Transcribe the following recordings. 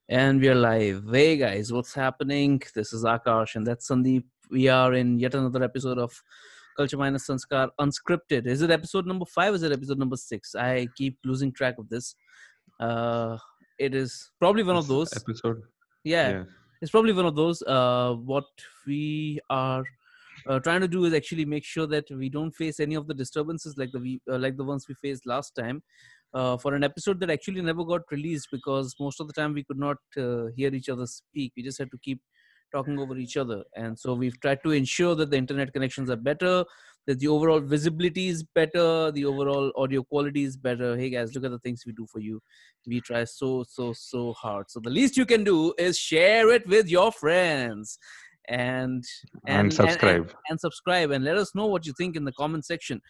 And we are live. Hey guys, what's happening? This is Akash and that's Sandeep. We are in yet another episode of Culture Minus Sanskar Unscripted. Is it episode number 5? Is it episode number 6? I keep losing track of this. Uh, it is probably one of This those. episode. Yeah, Yeah. it's probably one of those. What we are trying to do is actually make sure that we don't face any of the disturbances like the ones we faced last time. For an episode that actually never got released because most of the time we could not hear each other speak. We just had to keep talking over each other, and so we've tried to ensure that the internet connections are better, that the overall visibility is better, the overall audio quality is better. Hey guys, look at the things we do for you. We try so hard. So the least you can do is share it with your friends and And and and and, subscribe. and subscribe and let us know what you think in the comment section.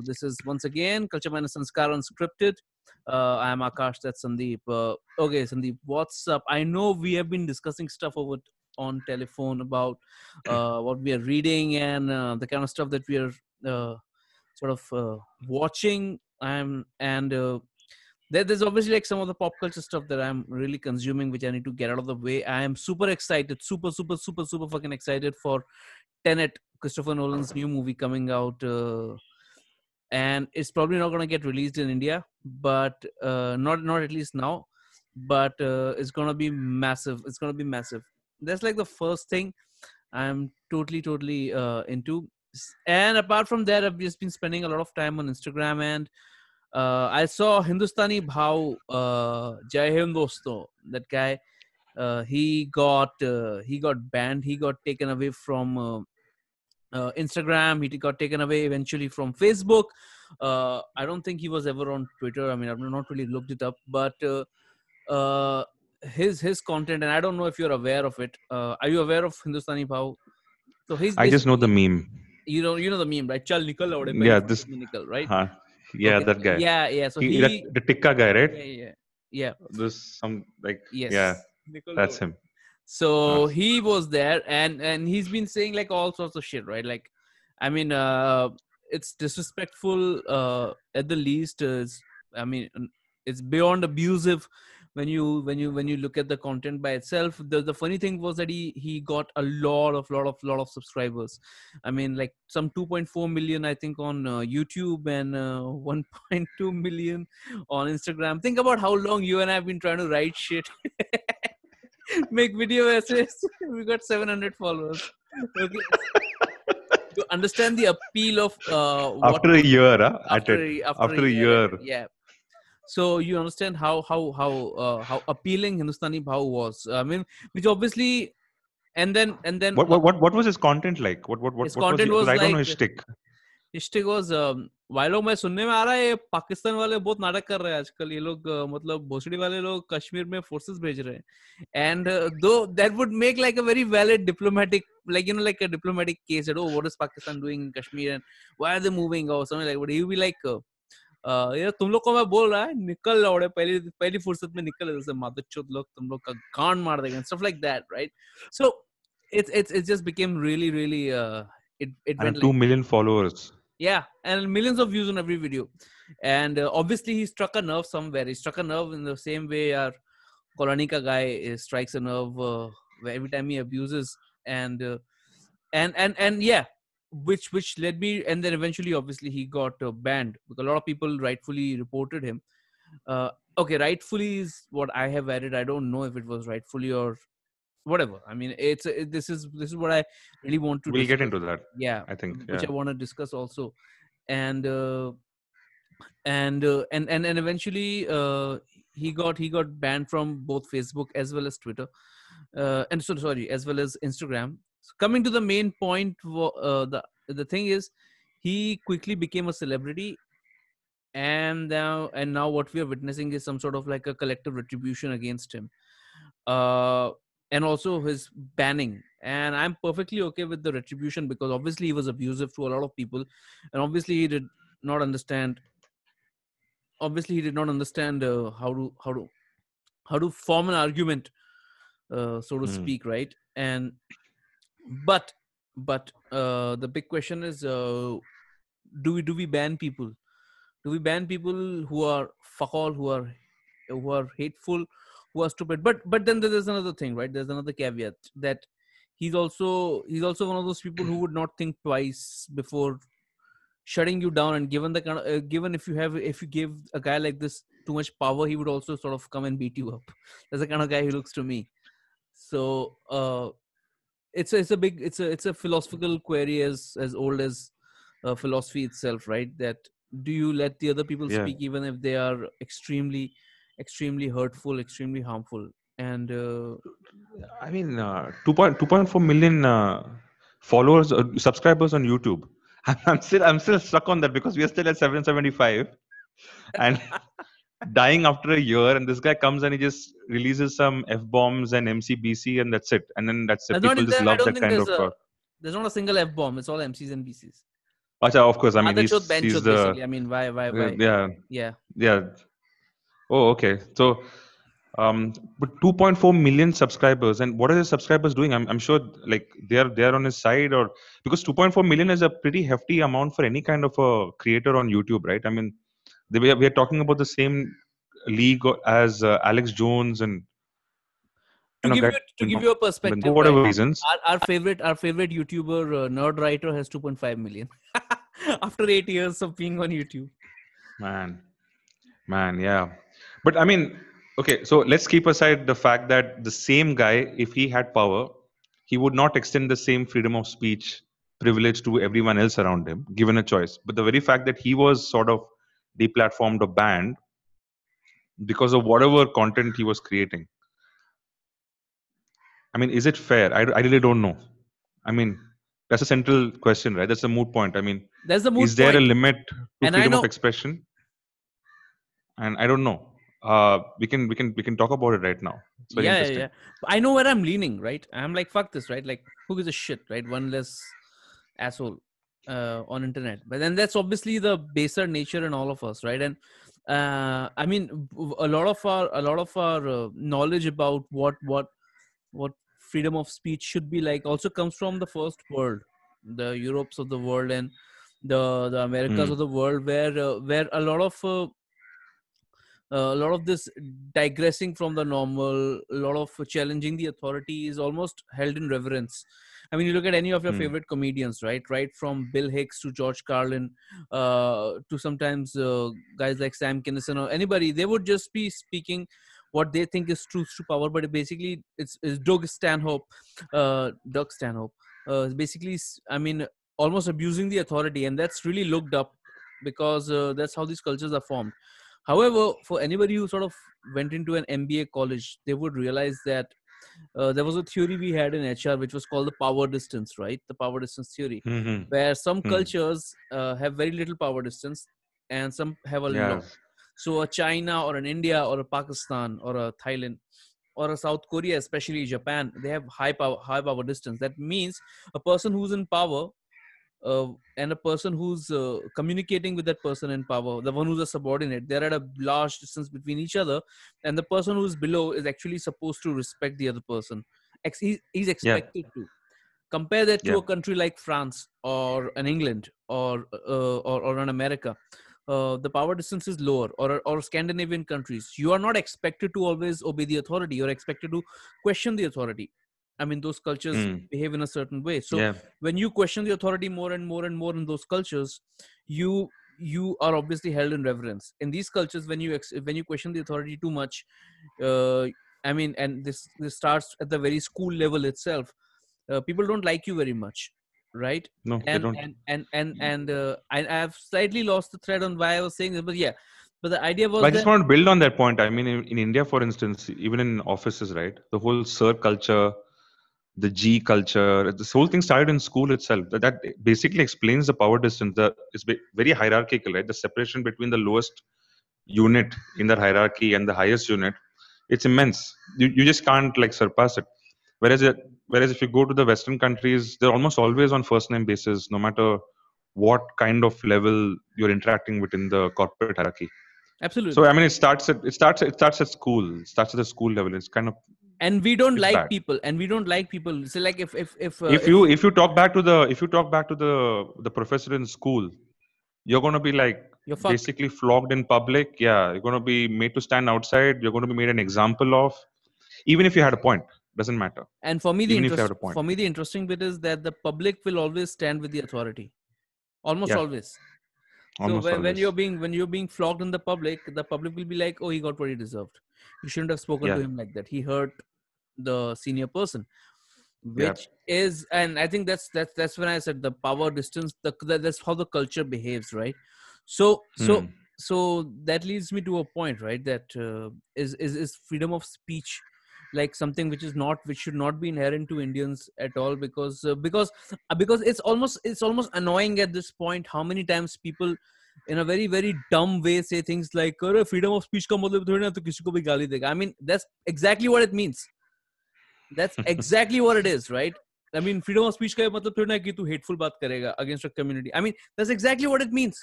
This is once again Culture Minus Sanskar Unscripted. I'm Akash, that's Sandeep. Okay, Sandeep, what's up? I know we have been discussing stuff over on telephone about what we are reading and the kind of stuff that we are sort of watching. There's obviously like some of the pop culture stuff that I'm really consuming, which I need to get out of the way. I am super excited, super fucking excited for Tenet, Christopher Nolan's new movie coming out. And it's probably not going to get released in India, but not at least now. But it's going to be massive. It's going to be massive. That's like the first thing I'm totally into. And apart from that, I've just been spending a lot of time on Instagram, and I saw Hindustani Bhau, Jai Hind Dosto. That guy, he got banned. He got taken away from Instagram. He got taken away eventually from Facebook. I don't think he was ever on Twitter. I mean, I've not really looked it up, but uh, his content, and I don't know if you're aware of it. Are you aware of Hindustani Bhau? So he's I just know the basically, meme. you know the meme, right? Chal nikal laude pehli Yeah, fursat this. mein nikal, right? Huh, yeah, Okay, that guy. yeah. So He that he, the Tikka guy, right? yeah. This some like yeah, Yes. Nikal that's laude. him. So he was there, and he's been saying like all sorts of shit, right? Like, I mean, it's disrespectful at the least. I mean, it's beyond abusive when you look at the content by itself. The funny thing was that he got a lot of subscribers. I mean, like some 2.4 million, I think, on YouTube, and 1.2 million on Instagram. Think about how long you and I have been trying to write shit. Make video essays. We got 700 followers. Okay, to understand the appeal of what After a year, at after it. after a After a year at year. it, yeah. So you understand how appealing Hindustani Bhau was. I mean, which obviously, and then What was his content like? his What was he? content Because was I don't know like, his stick. Stick was भाई लोग, मैं सुनने में आ रहा है ये पाकिस्तान वाले बहुत नाटक कर रहे हैं आजकल. ये लोग मतलब भोसड़ी वाले लोग कश्मीर में फोर्सेस भेज रहे हैं. एंड दो that would make like a very valid diplomatic, like, you know, like a diplomatic case that, oh, what is Pakistan doing in Kashmir and why are they moving or something like that. But he will be like, यार तुम लोग को मैं बोल रहा है निकल लौड़े, पहली पहली फुर्सत में निकल, जैसे मादरचोद लोग तुम लोग का गांड मार देंगे, stuff like that, right? So it just became really it went And like, 2 million followers. yeah, and millions of views on every video. And obviously he struck a nerve somewhere. He struck a nerve in the same way our Kolanika guy strikes a nerve where every time he abuses. And yeah, which led me, and then eventually obviously he got banned because a lot of people rightfully reported him. Okay, rightfully is what I have added. I don't know if it was rightfully or whatever. I mean, this is what I really want to We'll get discuss. into that. Yeah, I think. which Yeah. I want to discuss also. And eventually he got banned from both Facebook as well as Twitter, and so sorry, as well as Instagram. So coming to the main point, the thing is, he quickly became a celebrity, and now what we are witnessing is some sort of like a collective retribution against him, uh, and also his banning. And I'm perfectly okay with the retribution because obviously he was abusive to a lot of people, and obviously he did not understand. Obviously, he did not understand how to form an argument, so to Mm. speak, right? And but the big question is, do we ban people? Do we ban people who are fuck all, who are hateful, who are stupid. But then there's another thing, right? There's another caveat that he's also one of those people who would not think twice before shutting you down. And given the kind of, given if you give a guy like this too much power, he would also sort of come and beat you up. That's the kind of guy he looks to me. So it's a philosophical query as old as philosophy itself, right? That do you let the other people speak even if they are extremely hurtful, extremely harmful? And I mean, 2.4 million followers, subscribers on YouTube. I'm still stuck on that because we are still at 775 and dying after a year. And this guy comes and he just releases some F bombs and MCBC, and that's it. And then that's it. People just love that kind of. There's not a single F bomb. It's all MCs and BCs. Achha, of course. I mean, he's the. Basically. I mean, why? Yeah. Oh, okay. So. But 2.4 million subscribers, and what are the subscribers doing? I'm sure like they're on his side, or because 2.4 million is a pretty hefty amount for any kind of a creator on YouTube, right? I mean, we are talking about the same league as Alex Jones and to give you a perspective, for whatever reasons, our favorite YouTuber Nerd Writer has 2.5 million after 8 years of being on YouTube. Man, yeah. But I mean, okay, so let's keep aside the fact that the same guy, if he had power, he would not extend the same freedom of speech privilege to everyone else around him, given a choice. But the very fact that he was sort of deplatformed or banned because of whatever content he was creating. I mean, is it fair? I really don't know. I mean, that's a central question, right? That's a moot point. I mean, is there a limit to freedom of expression? And I don't know. We can talk about it right now. It's very interesting. Yeah. I know where I'm leaning, right? I'm like, fuck this, right? Like, who gives a shit, right? One less asshole on internet. But then that's obviously the baser nature in all of us, right? And I mean, a lot of our knowledge about what freedom of speech should be like also comes from the first world, the Europes of the world and the Americas of the world, where a lot of this digressing from the normal, a lot of challenging the authority is almost held in reverence. I mean, you look at any of your favorite comedians, right? Right from Bill Hicks to George Carlin, to sometimes guys like Sam Kinison or anybody, they would just be speaking what they think is truth to power, but basically it's Doug Stanhope, basically, I mean, almost abusing the authority, and that's really looked up because that's how these cultures are formed. However, for anybody who sort of went into an MBA college, they would realize that there was a theory we had in HR which was called the power distance, right? The power distance theory, where some cultures have very little power distance and some have a lot. So a China or an India or a Pakistan or a Thailand or a South Korea, especially Japan, they have high power distance. That means a person who's in power and a person who's communicating with that person in power, the one who's a subordinate, they're at a large distance between each other, and the person who's below is actually supposed to respect the other person. He's expected to. Compare that to a country like France or an England or an America. The power distance is lower, or Scandinavian countries. You are not expected to always obey the authority. You're expected to question the authority. I mean, those cultures behave in a certain way. So when you question the authority more and more and more in those cultures, you are obviously held in reverence. In these cultures, when you question the authority too much, I mean, and this starts at the very school level itself. People don't like you very much, right? No, they don't. And I've slightly lost the thread on why I was saying this, but yeah. But the idea was I just want to build on that point. I mean, in India, for instance, even in offices, right? The whole sir culture, the G culture, this whole thing started in school itself. That basically explains the power distance. It's very hierarchical, right? The separation between the lowest unit in the hierarchy and the highest unit, it's immense. You just can't like surpass it. Whereas if you go to the Western countries, they're almost always on first name basis, no matter what kind of level you're interacting with in the corporate hierarchy. Absolutely. So I mean, it starts at school. It starts at the school level. It's kind of. And we don't like people. So like if you talk back to the professor in school, you're going to be like, You're fucked. basically flogged in public. Yeah, you're going to be made to stand outside. You're going to be made an example of. Even if you had a point, doesn't matter. And for me, Even if you had a point. the interesting bit is that the public will always stand with the authority, almost Yeah, always. So almost when always. you're being flogged in the public will be like, oh, he got what he deserved. You shouldn't have spoken to Yeah, him like that. He hurt the senior person, yeah. which is, and I think that's when I said the power distance. That's how the culture behaves, right? So so Hmm. so that leads me to a point, right? That is freedom of speech like something which should not be inherent to Indians at all, because it's almost annoying at this point how many times people in a very very dumb way say things like, "अरे freedom of speech का मतलब थोड़ी ना तो किसी को भी गाली देगा." I mean, that's exactly what it means. That's exactly what it is, right? I mean, freedom of speech का ये मतलब थोड़ी ना कि तू hateful बात करेगा against a community. I mean, that's exactly what it means.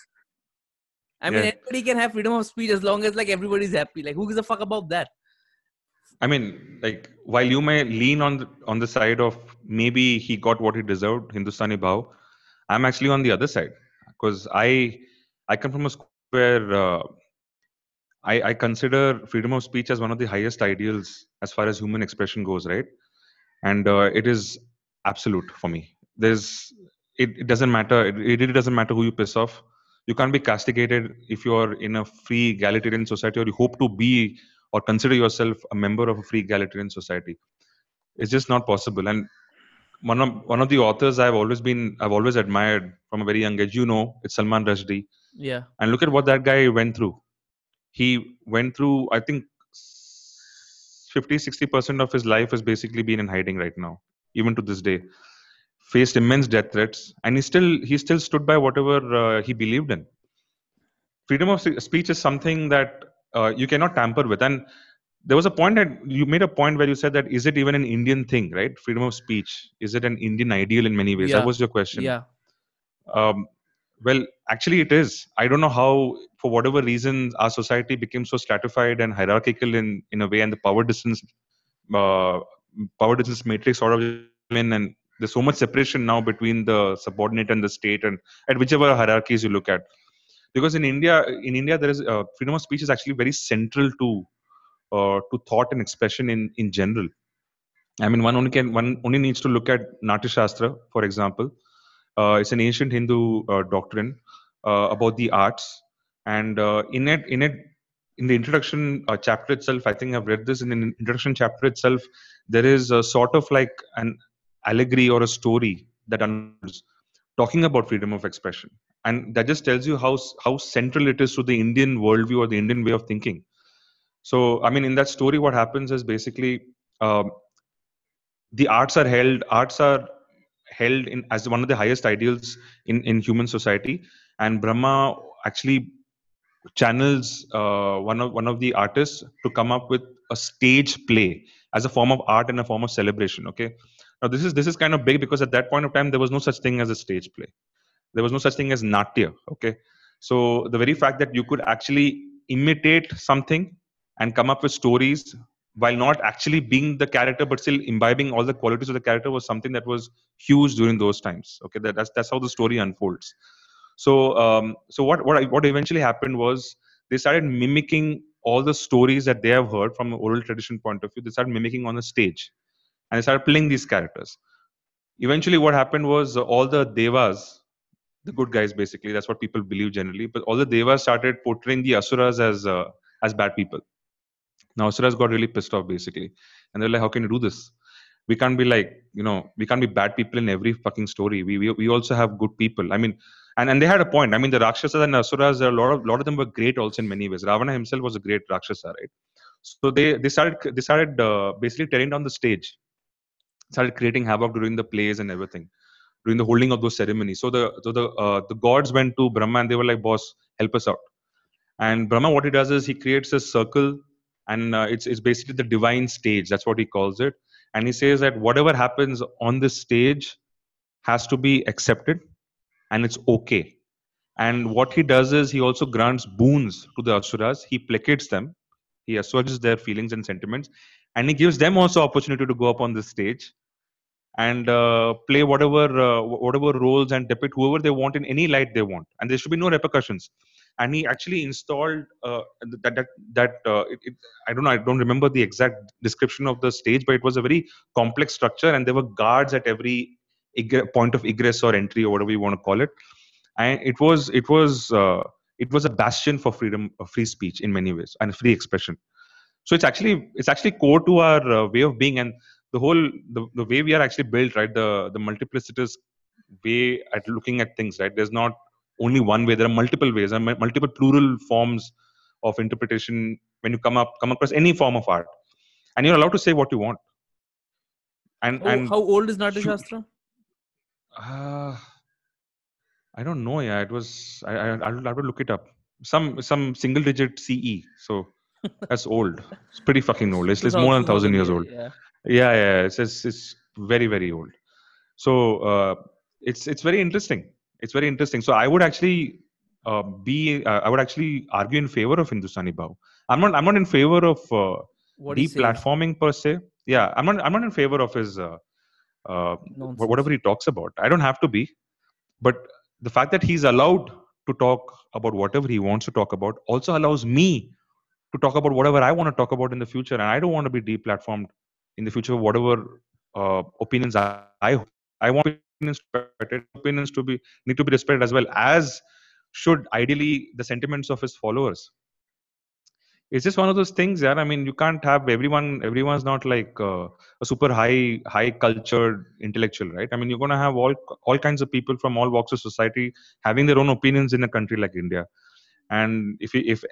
I mean, Yeah. anybody can have freedom of speech as long as like everybody's happy. Like, who gives a fuck about that? I mean, like, while you may lean on the side of maybe he got what he deserved, Hindustani Bhav, I'm actually on the other side because I come from a school where I consider freedom of speech as one of the highest ideals as far as human expression goes, right? And it is absolute for me. It doesn't matter. It really doesn't matter who you piss off. You can't be castigated if you're in a free egalitarian society or you hope to be or consider yourself a member of a free egalitarian society. It's just not possible. And one of the authors I've always admired from a very young age. It's Salman Rushdie. Yeah. And look at what that guy went through. He went through, I think, 50-60% of his life has basically been in hiding right now, even to this day. Faced immense death threats, and he still stood by whatever he believed in. Freedom of speech is something that you cannot tamper with. And there was a point that you made a point where you said that is it even an Indian thing, right? Freedom of speech, is it an Indian ideal in many ways? That Yeah. was your question. Yeah. um, well, actually, it is. I don't know how, for whatever reason, our society became so stratified and hierarchical in a way, and the uh, power distance matrix sort of came in, and there's so much separation now between the subordinate and the state, and at whichever hierarchies you look at. Because in India, there is freedom of speech is actually very central to thought and expression in general. I mean, one only needs to look at Natya Shastra, for example. It's an ancient Hindu doctrine about the arts, and in the introduction chapter itself, I think I've read this in the introduction chapter itself. There is a sort of like an allegory or a story that unfolds talking about freedom of expression, and that just tells you how central it is to the Indian worldview or the Indian way of thinking. So, I mean, in that story, what happens is basically. Um, the arts are held in as one of the highest ideals in human society, and Brahma actually channels one of the artists to come up with a stage play as a form of art and a form of celebration. Okay, now this is kind of big because at that point of time there was no such thing as a stage play. There was no such thing as natya. Okay, so the very fact that you could actually imitate something and come up with stories while not actually being the character but still imbibing all the qualities of the character was something that was huge during those times. Okay, that's how the story unfolds. So what eventually happened was they started mimicking all the stories that they have heard from an oral tradition point of view. They started mimicking on the stage, and they started playing these characters. Eventually, what happened was all the devas, the good guys, basically, that's what people believe generally, but all the devas started portraying the asuras as bad people. Now asuras got really pissed off, basically, and they're like, how can you do this? We can't be like, we can't be bad people in every fucking story. We also have good people. I mean, and they had a point. I mean, the Rakshasas and Asuras, a lot of them were great also in many ways. Ravana himself was a great Rakshasa, right? So they started basically tearing down the stage, started creating havoc during the plays and everything, during the holding of those ceremonies. So the gods went to Brahma and they were like, boss, help us out. And Brahma, what he does is he creates a circle, and it's basically the divine stage. That's what he calls it. And he says that whatever happens on this stage has to be accepted, and it's okay. And what he does is he also grants boons to the asuras. He placates them. He assuages their feelings and sentiments, and he gives them also opportunity to go up on the stage and play whatever roles and depict whoever they want in any light they want, and there should be no repercussions. and he actually installed I don't know, I don't remember the exact description of the stage, but it was a very complex structure, and there were guards at every point of egress or entry or whatever you want to call it. And it was a bastion for freedom of free speech in many ways and free expression. So it's actually core to our way of being, and the way we are actually built, right? The multiplicitous way at looking at things, right? There's not only one way. There are multiple ways and multiple plural forms of interpretation when you come across any form of art, and you're allowed to say what you want. And How old is Natya shoot, Shastra? uh, I don't know. Yeah, it was. I'll have to look it up. Some single digit CE. So that's old. It's pretty fucking old. It's more than 1,000 years old. Yeah. Yeah. It's very very old. So it's very interesting. It's very interesting. So I would actually I would actually argue in favor of Hindustani Bhau. I'm not in favor of What he says. deplatforming per se. Yeah, I'm not in favor of his Nonsense. whatever he talks about. I don't have to be, but the fact that he's allowed to talk about whatever he wants to talk about also allows me to talk about whatever I want to talk about in the future, and I don't want to be deplatformed in the future. Whatever opinions I hold. I want opinions to be respected. Opinions to be need to be respected as well as should ideally the sentiments of his followers. It's just one of those things, yeah. I mean, you can't have everyone. Everyone's not like a super high cultured intellectual, right? I mean, you're gonna have all kinds of people from all walks of society having their own opinions in a country like India. And if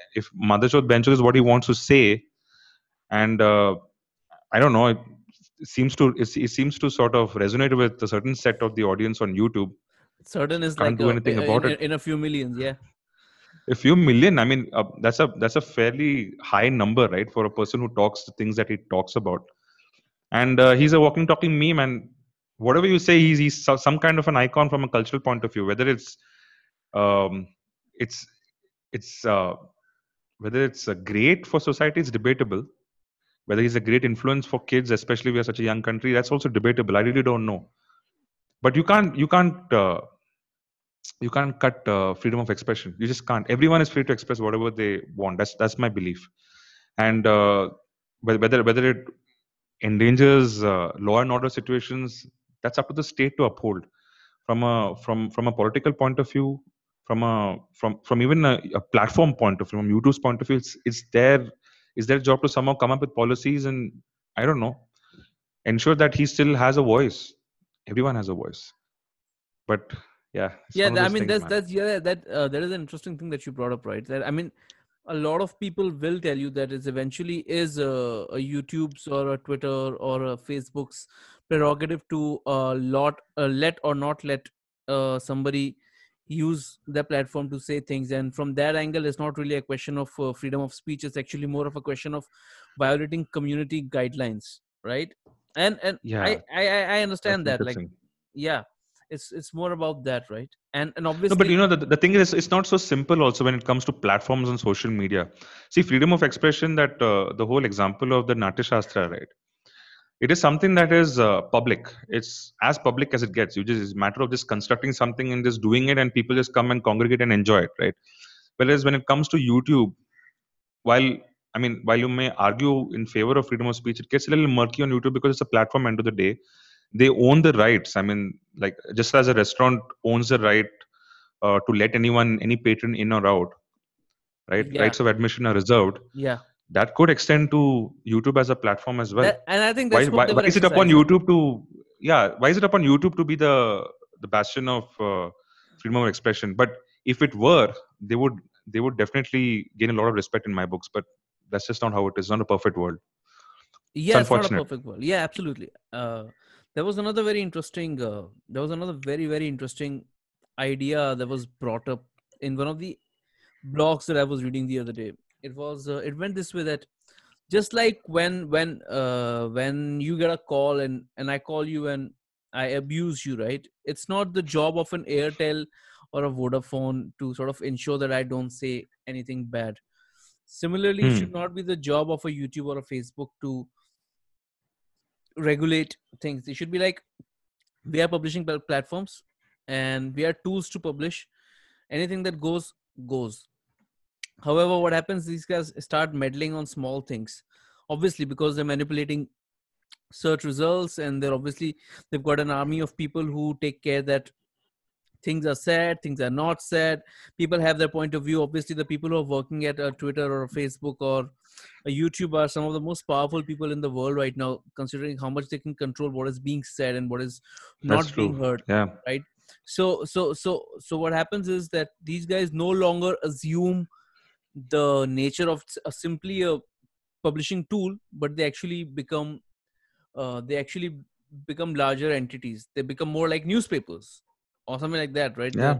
Madhachod Benchod is what he wants to say, and I don't know, it seems to sort of resonate with a certain set of the audience on YouTube. Certain is Can't like do anything about it. in a few millions. Yeah. A few million, I mean, that's a fairly high number, right, for a person who talks the things that he talks about. And he's a walking talking meme, and whatever you say, he's some kind of an icon from a cultural point of view. Um it's it's whether it's great for society, it's debatable. Whether he's a great influence for kids, especially we are such a young country, that's also debatable. I really don't know. But you can't cut freedom of expression. You just can't. Everyone is free to express whatever they want. That's my belief. And whether it endangers law and order situations, that's up to the state to uphold. From a political point of view, from even a platform point of view, from YouTube's point of view, it's their job to somehow come up with policies and, I don't know, ensure that he still has a voice. Everyone has a voice. But yeah, it's Yeah, one of I those mean things, that's man. that is an interesting thing that you brought up, right? That, I mean, a lot of people will tell you that it eventually is a YouTube's or a Twitter or a Facebook's prerogative to let or not let somebody use their platform to say things. And from that angle, it's not really a question of freedom of speech. It's actually more of a question of violating community guidelines, right? And Yeah, I that's understand that, like, interesting. yeah, it's more about that, right? And No, but obviously, the thing is, it's not so simple also when it comes to platforms and social media. See, freedom of expression, that the whole example of the Natya Shastra, right? It is something that is public. It's as public as it gets. It's a matter of just constructing something and just doing it, and people just come and congregate and enjoy it, right? Whereas when it comes to YouTube, while while you may argue in favor of freedom of speech, it gets a little murky on YouTube because it's a platform. End of the day, they own the rights. I mean, like, just as a restaurant owns the right to let any patron in or out, right? yeah, Rights of admission are reserved. yeah, That could extend to YouTube as a platform as well. that, and I think Why, that's what why, they why were is it upon exercising. YouTube to, yeah, why is it upon YouTube to be the bastion of freedom of expression? But if it were, they would definitely gain a lot of respect in my books. But that's just not how it is. It's not a perfect world. It's Yeah, it's not a unfortunate. perfect world. Yeah, absolutely. There was another very interesting. There was another very interesting idea that was brought up in one of the blogs that I was reading the other day. It went this way, that just like when you get a call and I call you and I abuse you, right? It's not the job of an Airtel or a Vodafone to sort of ensure that I don't say anything bad. Similarly, it should Hmm. not be the job of a YouTube or a Facebook to regulate things. It should be like, we are publishing platforms and we are tools to publish. Anything that goes goes. However, what happens? These guys start meddling on small things, obviously because they're manipulating search results, and they've got an army of people who take care that things are said, things are not said. People have their point of view. Obviously, the people who are working at Twitter or Facebook or YouTube are some of the most powerful people in the world right now, considering how much they can control what is being said and what is That's not being true. heard. Yeah. Right. So what happens is that these guys no longer assume the nature of simply a publishing tool, but they actually become larger entities. They become more like newspapers or something like that, right? Yeah.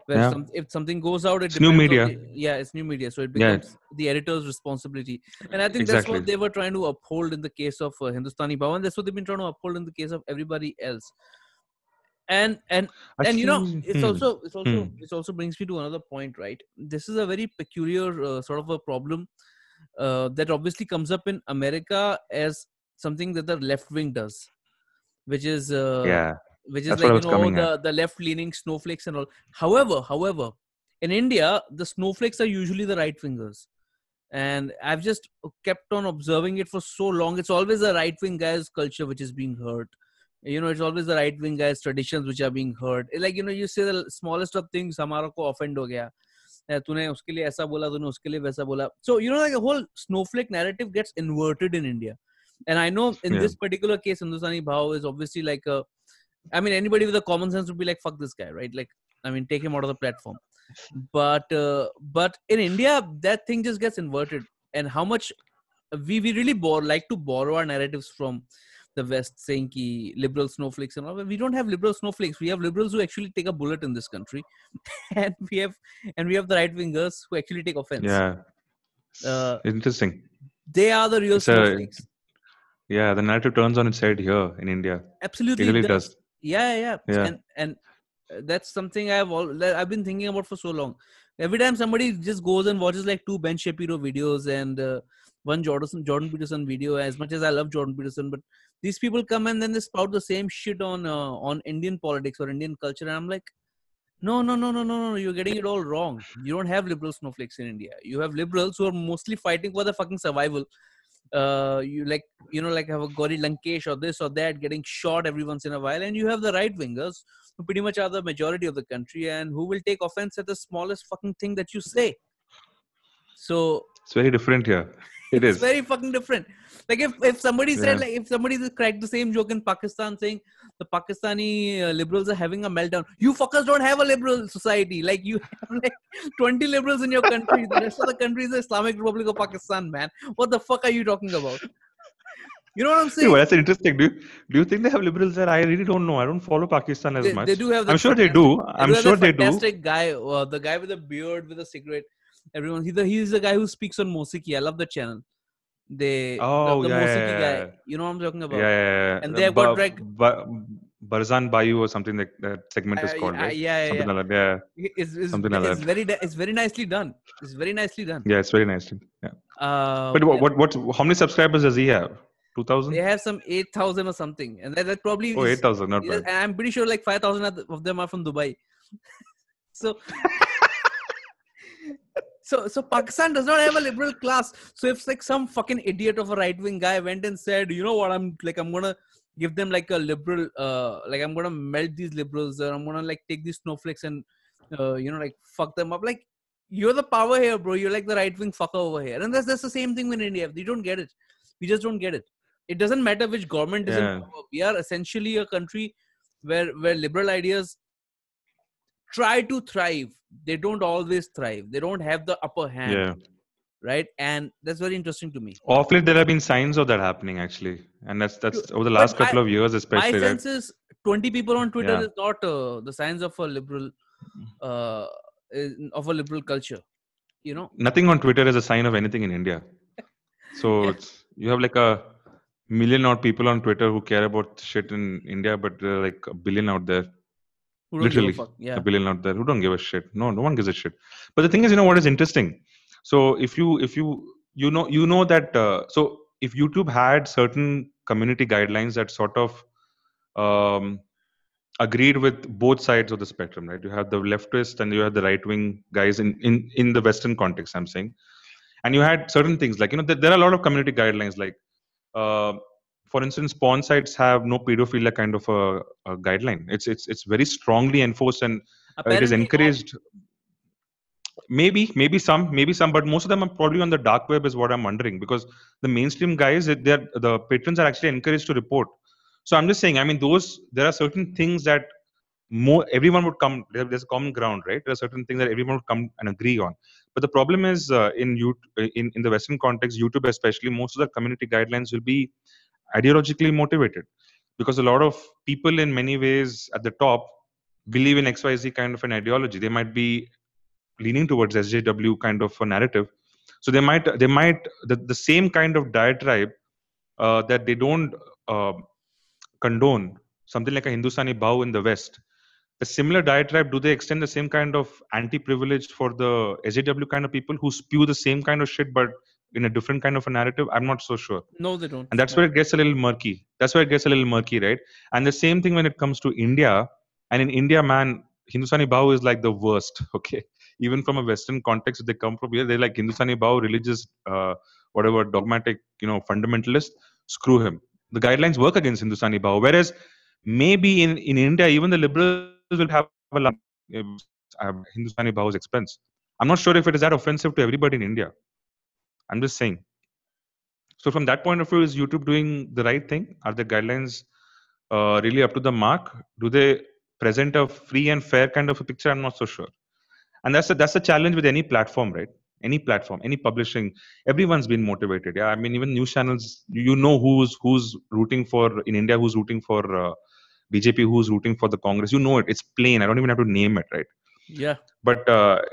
Where Yeah. if something goes out, it It's new depends on media. it's new media, so it Yeah. becomes the editor's responsibility. And I think that's Exactly. what they were trying to uphold in the case of Hindustani Bhawan. That's what they've been trying to uphold in the case of everybody else. And Actually, it also brings me to another point, right? This is a very peculiar sort of a problem that obviously comes up in America as something that the left wing does, which is Yeah. That's what like I was coming at. the left leaning snowflakes and all. However, in India, the snowflakes are usually the right wingers, and I've just kept on observing it for so long. It's always the right wing guys' culture which is being hurt. It's always the right wing guys' traditions which are being hurt. Like, you say the smallest of things, हमारा को offend हो गया. तूने उसके लिए ऐसा बोला, तूने उसके लिए वैसा बोला. So, like a whole snowflake narrative gets inverted in India. And I know in Yeah. this particular case, Hindustani Bhav is obviously like anybody with a common sense would be like, fuck this guy, right? Like, take him out of the platform. But in India, that thing just gets inverted. And how much we really like to borrow our narratives from the West, saying ki liberal snowflakes and all. We don't have liberal snowflakes. We have liberals who actually take a bullet in this country, and we have the right wingers who actually take offense. Yeah. Uh, Interesting. They are the real snowflakes. Yeah, the narrative turns on its head here in India. Absolutely, It really does. Yeah. And that's something I've been thinking about for so long. Every time somebody just goes and watches like 2 Ben Shapiro videos and one Jordan Peterson video, as much as I love Jordan Peterson, but these people come and then they spout the same shit on Indian politics or Indian culture, and I'm like, no, you're getting it all wrong. You don't have liberal snowflakes in India. You have liberals who are mostly fighting for their fucking survival. Like have a Gauri Lankesh or this or that getting shot every once in a while, and you have the right wingers who pretty much are the majority of the country and who will take offense at the smallest fucking thing that you say. So it's very different here. It's very fucking different. Like if somebody said, like if somebody cracked the same joke in Pakistan saying the Pakistani liberals are having a meltdown, you fuckers don't have a liberal society. Like you have like 20 liberals in your country. The rest of the country is the Islamic Republic of Pakistan, man. What the fuck are you talking about? You know what I'm saying? Well, that's interesting. Do you think they have liberals there? I really don't know. I don't follow Pakistan as much. They do have. I'm sure they do. I'm sure they do. Fantastic guy, the guy with the beard with a cigarette. Everyone, he's the guy who speaks on Mosiki. I love the channel. The Mosiki guy. You know what I'm talking about? Yeah. And they have got like Barzan Bayu or something like that segment is called. Right? Something like that. Yeah. It's very nicely done. It's very nicely done. Yeah, it's very nicely. Yeah. But how many subscribers does he have? 2,000? They have some 8,000 or something, and that probably 8,000, not bad. And I'm pretty sure like 5,000 of them are from Dubai. So Pakistan does not have a liberal class. So if like some fucking idiot of a right wing guy went and said, you know what, I'm gonna give them like a liberal, like I'm gonna melt these liberals, or I'm gonna like take these snowflakes and like fuck them up. Like, you're the power here, bro. You're like the right wing fucker over here, and that's the same thing with India. We don't get it. We just don't get it. It doesn't matter which government is in power. We are essentially a country where liberal ideas try to thrive. They don't always thrive. They don't have the upper hand. Yeah. Right? And that's very interesting to me. Of late, there have been signs of that happening, actually. And that's over the last couple of years, especially. My sense is 20 people on Twitter is not the signs of a liberal culture. Nothing on Twitter is a sign of anything in India. So you have like a million odd people on Twitter who care about shit in India, but like a billion out there. Literally, a billion out there who don't give a shit. No one gives a shit. But the thing is, what is interesting? So if you that so if YouTube had certain community guidelines that sort of agreed with both sides of the spectrum, right? You have the leftist and you have the right wing guys in the Western context, I'm saying. And you had certain things like, there are a lot of community guidelines, like, uh, for instance, porn sites have no pedophilia kind of a guideline. It's very strongly enforced, and it is Apparently, encouraged. Maybe some, but most of them are probably on the dark web, is what I'm wondering, because the mainstream guys, they're the patrons are actually encouraged to report. So I'm just saying, I mean, there are certain things that more everyone would come, there's a common ground, right? There are certain things that everyone would come and agree on. But the problem is, in the Western context, YouTube especially, most of the community guidelines will be ideologically motivated, because a lot of people in many ways at the top believe in XYZ kind of an ideology. They might be leaning towards SJW kind of a narrative. So they might the same kind of diatribe, that they don't uh, condone, something like a Hindustani Bhau in the West. The similar diatribe, do they extend the same kind of anti-privileged for the SJW kind of people who spew the same kind of shit, but in a different kind of a narrative? I'm not so sure. no, they don't. And that's No. where it gets a little murky. Right? And the same thing when it comes to India. And in India, man, Hindustani Bhau is like the worst. Okay, even from a Western context, if they come from here, they're like Hindustani Bhau, religious, whatever, dogmatic, fundamentalist. Screw him. The guidelines work against Hindustani Bhau. Whereas maybe in India, even the liberals will have a line, Hindustani Bhau's expense. I'm not sure if it is that offensive to everybody in India. I'm just saying. So from that point of view, is YouTube doing the right thing? Are the guidelines really up to the mark? Do they present a free and fair kind of a picture? I'm not so sure. And that's the challenge with any platform, right? Any platform, any publishing, everyone's been motivated. Yeah, I mean, even news channels, who's rooting for in India, who's rooting for BJP, who's rooting for the Congress. You know it. It's plain. I don't even have to name it, right? Yeah. But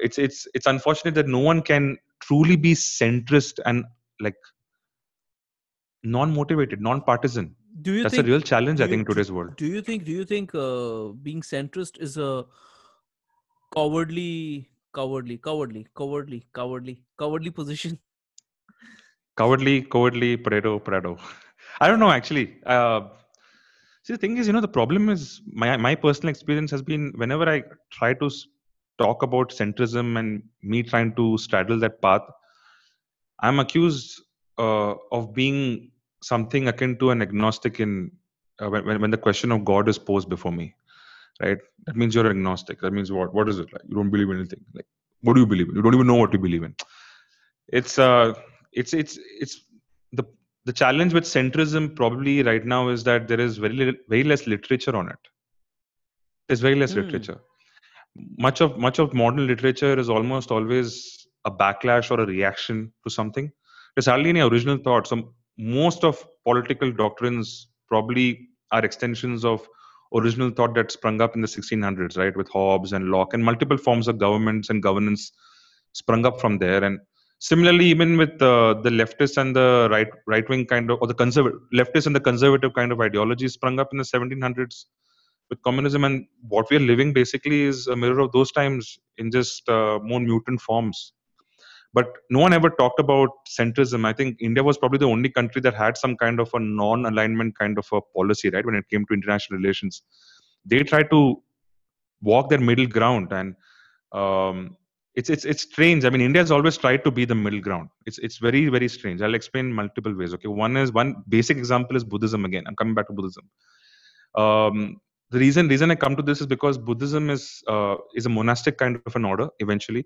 it's unfortunate that no one can truly be centrist and like non-motivated, non-partisan. Do you That's a think? real challenge, Do I you think, in today's world. do you think being centrist is a cowardly position? Cowardly, Pareto. I don't know, actually. See, the thing is, the problem is my personal experience has been, whenever I try to talk about centrism and me trying to straddle that path, I'm accused of being something akin to an agnostic when the question of God is posed before me, right? That means you're agnostic. That means what? What is it like? You don't believe in anything. Like, what do you believe in? You don't even know what you believe in. It's it's the the challenge with centrism probably right now is that there is very less literature on it. There's very less Hmm. literature. Much of modern literature is almost always a backlash or a reaction to something. There's hardly any original thought. So most of political doctrines probably are extensions of original thought that sprung up in the 1600s, right? With Hobbes and Locke, and multiple forms of governments and governance sprung up from there. And similarly, even with the leftist and the right wing kind of, or the conservative leftist and the conservative kind of ideology sprung up in the 1700s with communism. And what we are living basically is a mirror of those times in just more mutant forms. But no one ever talked about centrism. I think India was probably the only country that had some kind of a non-alignment kind of a policy, right? When it came to international relations, they tried to walk that middle ground. And um, it's strange. I mean, India has always tried to be the middle ground. It's very, very strange. I'll explain multiple ways. Okay, one basic example is Buddhism. Again, I'm coming back to Buddhism. The reason I come to this is because Buddhism is a monastic kind of an order eventually,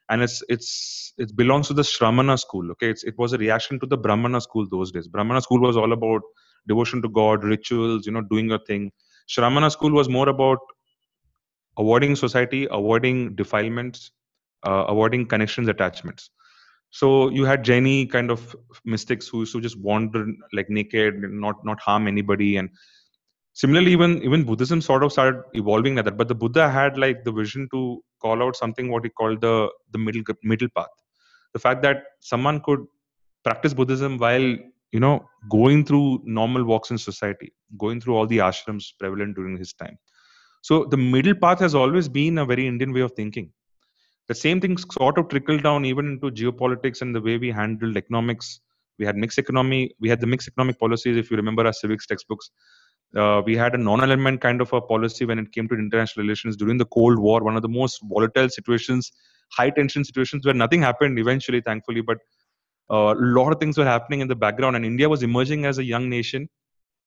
and it belongs to the Shramana school. Okay, it was a reaction to the Brahmana school those days. Brahmana school was all about devotion to God, rituals, doing your thing. Shramana school was more about avoiding society, avoiding defilements, avoiding connections, attachments. So you had Jaini kind of mystics who used to just wander like naked, not harm anybody. And similarly, even Buddhism sort of started evolving like that. But the Buddha had like the vision to call out something what he called the middle path. The fact that someone could practice Buddhism while going through normal walks in society, going through all the ashrams prevalent during his time. So the middle path has always been a very Indian way of thinking. The same thing sort of trickled down even into geopolitics and the way we handled economics. We had the mixed economic policies, if you remember our civics textbooks. We had a non-alignment kind of a policy when it came to international relations during the Cold War, one of the most volatile situations, high tension situations where nothing happened eventually, thankfully, but a lot of things were happening in the background, and India was emerging as a young nation,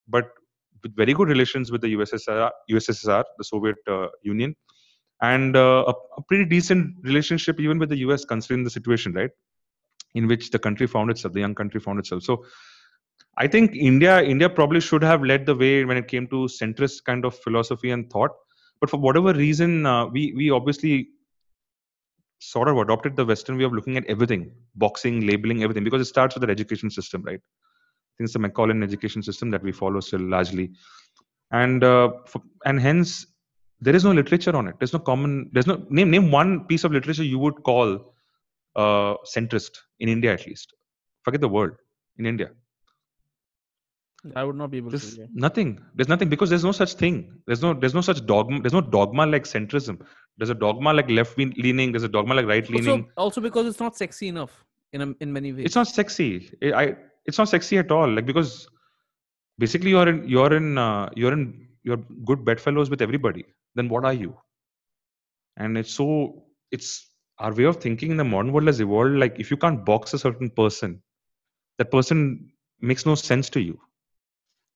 but with very good relations with the USSR, the Soviet Union, and a pretty decent relationship even with the US, considering the situation, right, in which the country found itself, the young country found itself. So I think India probably should have led the way when it came to centrist kind of philosophy and thought. But for whatever reason, we obviously sort of adopted the Western way of looking at everything, boxing, labeling, everything, because it starts with the education system, right? I think it's the Macaulay education system that we follow still largely, and hence there is no literature on it. There's no common. There's no name one piece of literature you would call centrist in India, at least. Forget the world, in India. I would not be able to. There's Yeah. nothing. There's nothing because there's no such thing. There's no such dogma. There's no dogma like centrism. There's a dogma like leaning. There's a dogma like right leaning. Also because it's not sexy enough in many ways. It's not sexy. It's not sexy at all. Like, because basically you're good bedfellows with everybody. Then what are you? And it's our way of thinking in the modern world has evolved. Like, if you can't box a certain person, that person makes no sense to you.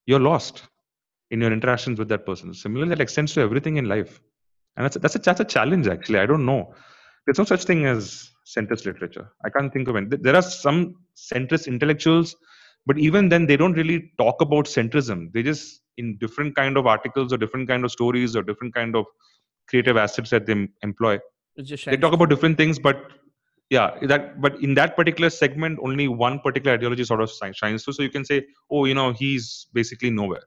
You're lost in your interactions with that person. Similarly, that extends to everything in life, and that's a challenge. Actually, I don't know. There's no such thing as centrist literature. I can't think of it. There are some centrist intellectuals, but even then, they don't really talk about centrism. They just, in different kind of articles or different kind of stories or different kind of creative assets that they employ, It just they shines talk about through. different things. But yeah, but in that particular segment, only one particular ideology sort of shines through. So you can say, oh, he's basically nowhere.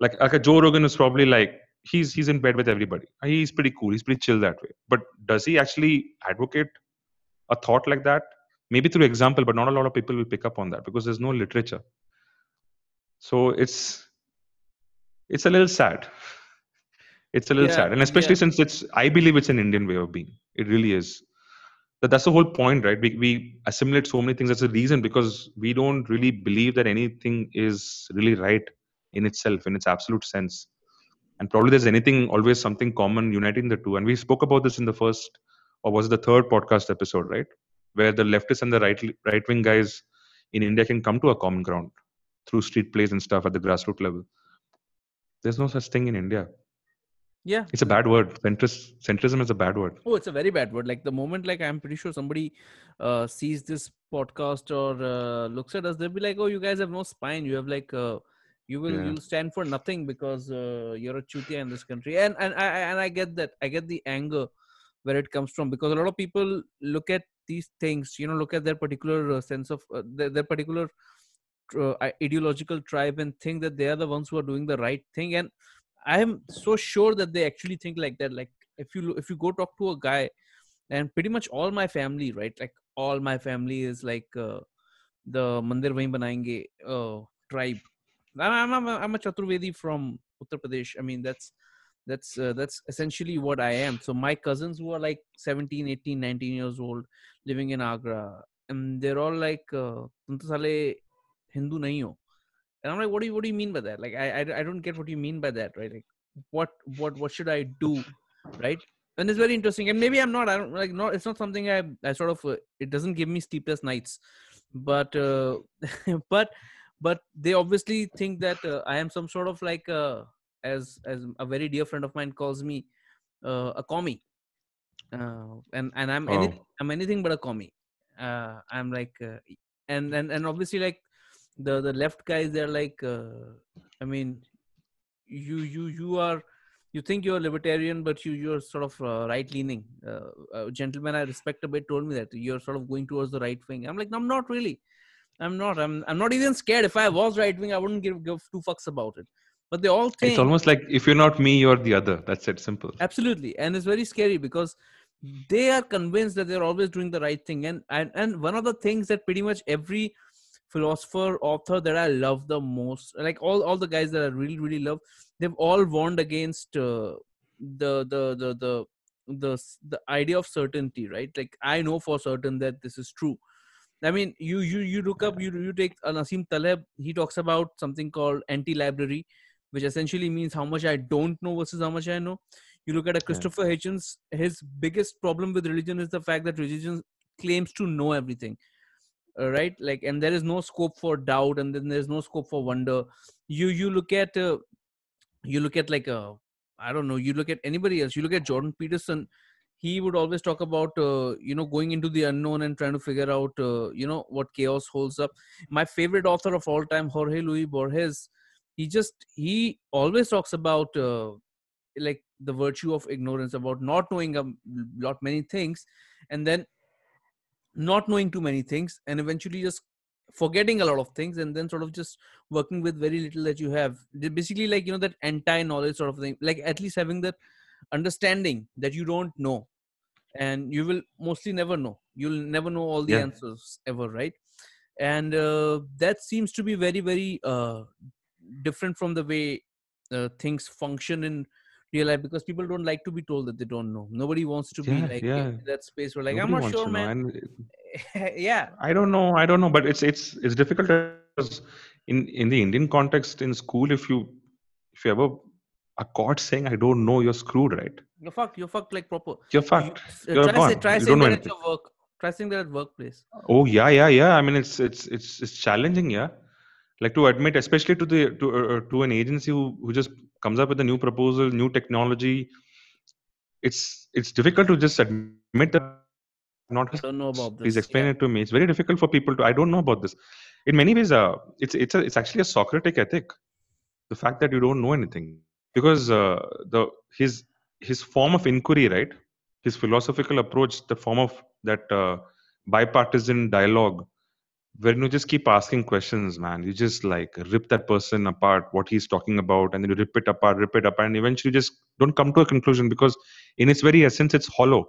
Like a Joe Rogan is probably like, he's in bed with everybody. He's pretty cool. He's pretty chill that way. But does he actually advocate a thought like that? Maybe through example, but not a lot of people will pick up on that because there's no literature. So it's a little sad. It's a little Yeah, sad, and especially yeah. since I believe it's an Indian way of being. It really is. That's the whole point, right? We assimilate so many things. That's a reason, because we don't really believe that anything is really right in itself, in its absolute sense. And probably there's anything, always something common uniting the two. And we spoke about this in the first, or was it the third podcast episode, right? Where the leftists and the right wing guys in India can come to a common ground through street plays and stuff at the grassroots level. There's no such thing in India. Yeah. It's a bad word. Centrism is a bad word. Oh, it's a very bad word. Like, the moment, like, I'm pretty sure somebody sees this podcast or looks at us, they'll be like, "Oh, you guys have no spine. You have like you'll stand for nothing because you're a chutia in this country." And I get that. I get the anger where it comes from, because a lot of people look at these things, look at their particular sense of their particular ideological tribe and think that they are the ones who are doing the right thing. And I am so sure that they actually think like that. Like, if you go talk to a guy, and pretty much all my family, right? Like, all my family is like the Mandir Wahin Banayenge tribe. I'm a Chaturvedi from Uttar Pradesh. I mean, that's essentially what I am. So my cousins who are like 17, 18, 19 years old, living in Agra, and they're all like, "Tum to sale Hindu nahi ho." And I'm like, what do you mean by that? Like, I don't get what you mean by that, right? Like, what should I do, right? And it's very interesting. And maybe I'm not. I don't like. Not. It's not something I sort of. It doesn't give me sleepless nights, but but but they obviously think that I am some sort of like as a very dear friend of mine calls me, a commie, and I'm anything but a commie. I'm like, and obviously, like, the left guys, they're like, I mean, you think you're libertarian, but you're sort of right leaning. A gentleman I respect a bit told me that you're sort of going towards the right wing. I'm like, no, I'm not really. I'm not. I'm not even scared. If I was right wing, I wouldn't give two fucks about it. But they all It's think, almost like, if you're not me, you're the other. That's it. Simple. absolutely, and it's very scary because they are convinced that they're always doing the right thing. And one of the things that pretty much every philosopher, author that I love the most, like all the guys that I really really love, they've all warned against the idea of certainty, right? Like, I know for certain that this is true. I mean, you look up, you take Nassim Taleb. He talks about something called anti-library, which essentially means how much I don't know versus how much I know. You look at a Christopher Hitchens, his biggest problem with religion is the fact that religion claims to know everything, right? Like, and there is no scope for doubt, and then there's no scope for wonder. You look at like I don't know, you look at anybody else, you look at Jordan Peterson, he would always talk about going into the unknown and trying to figure out what chaos holds up. My favorite author of all time, Jorge Luis Borges, he always talks about like the virtue of ignorance, about not knowing a lot many things, and then not knowing too many things, and eventually just forgetting a lot of things, and then sort of just working with very little that you have. Basically, like, that anti-knowledge sort of thing, like at least having that understanding that you don't know, and you will mostly never know, you'll never know all the answers ever, right? And that seems to be very, very different from the way things function in real life, because people don't like to be told that they don't know. Nobody wants to be like in that space where like, I'm Nobody not wants sure, to know. man. And Yeah, I don't know, but it's difficult because in the Indian context in school, if you ever are caught saying I don't know, you're screwed, right? you're fucked like proper. You're fucked. You're Try gone. You don't saying know that at anything. your work. Try saying that at workplace. Oh yeah. I mean, it's challenging, yeah. Like to admit, especially to an agency who just comes up with a new proposal, new technology. It's difficult to just admit that not. I don't know about Please this. explain Yeah. it to me. It's very difficult for people to. I don't know about this. In many ways, it's actually a Socratic ethic. The fact that you don't know anything, because the his form of inquiry, right? His philosophical approach, the form of that bipartisan dialogue, when you just keep asking questions, man, you just like rip that person apart, what he's talking about, and then you rip it apart, and eventually just don't come to a conclusion, because in its very essence, it's hollow.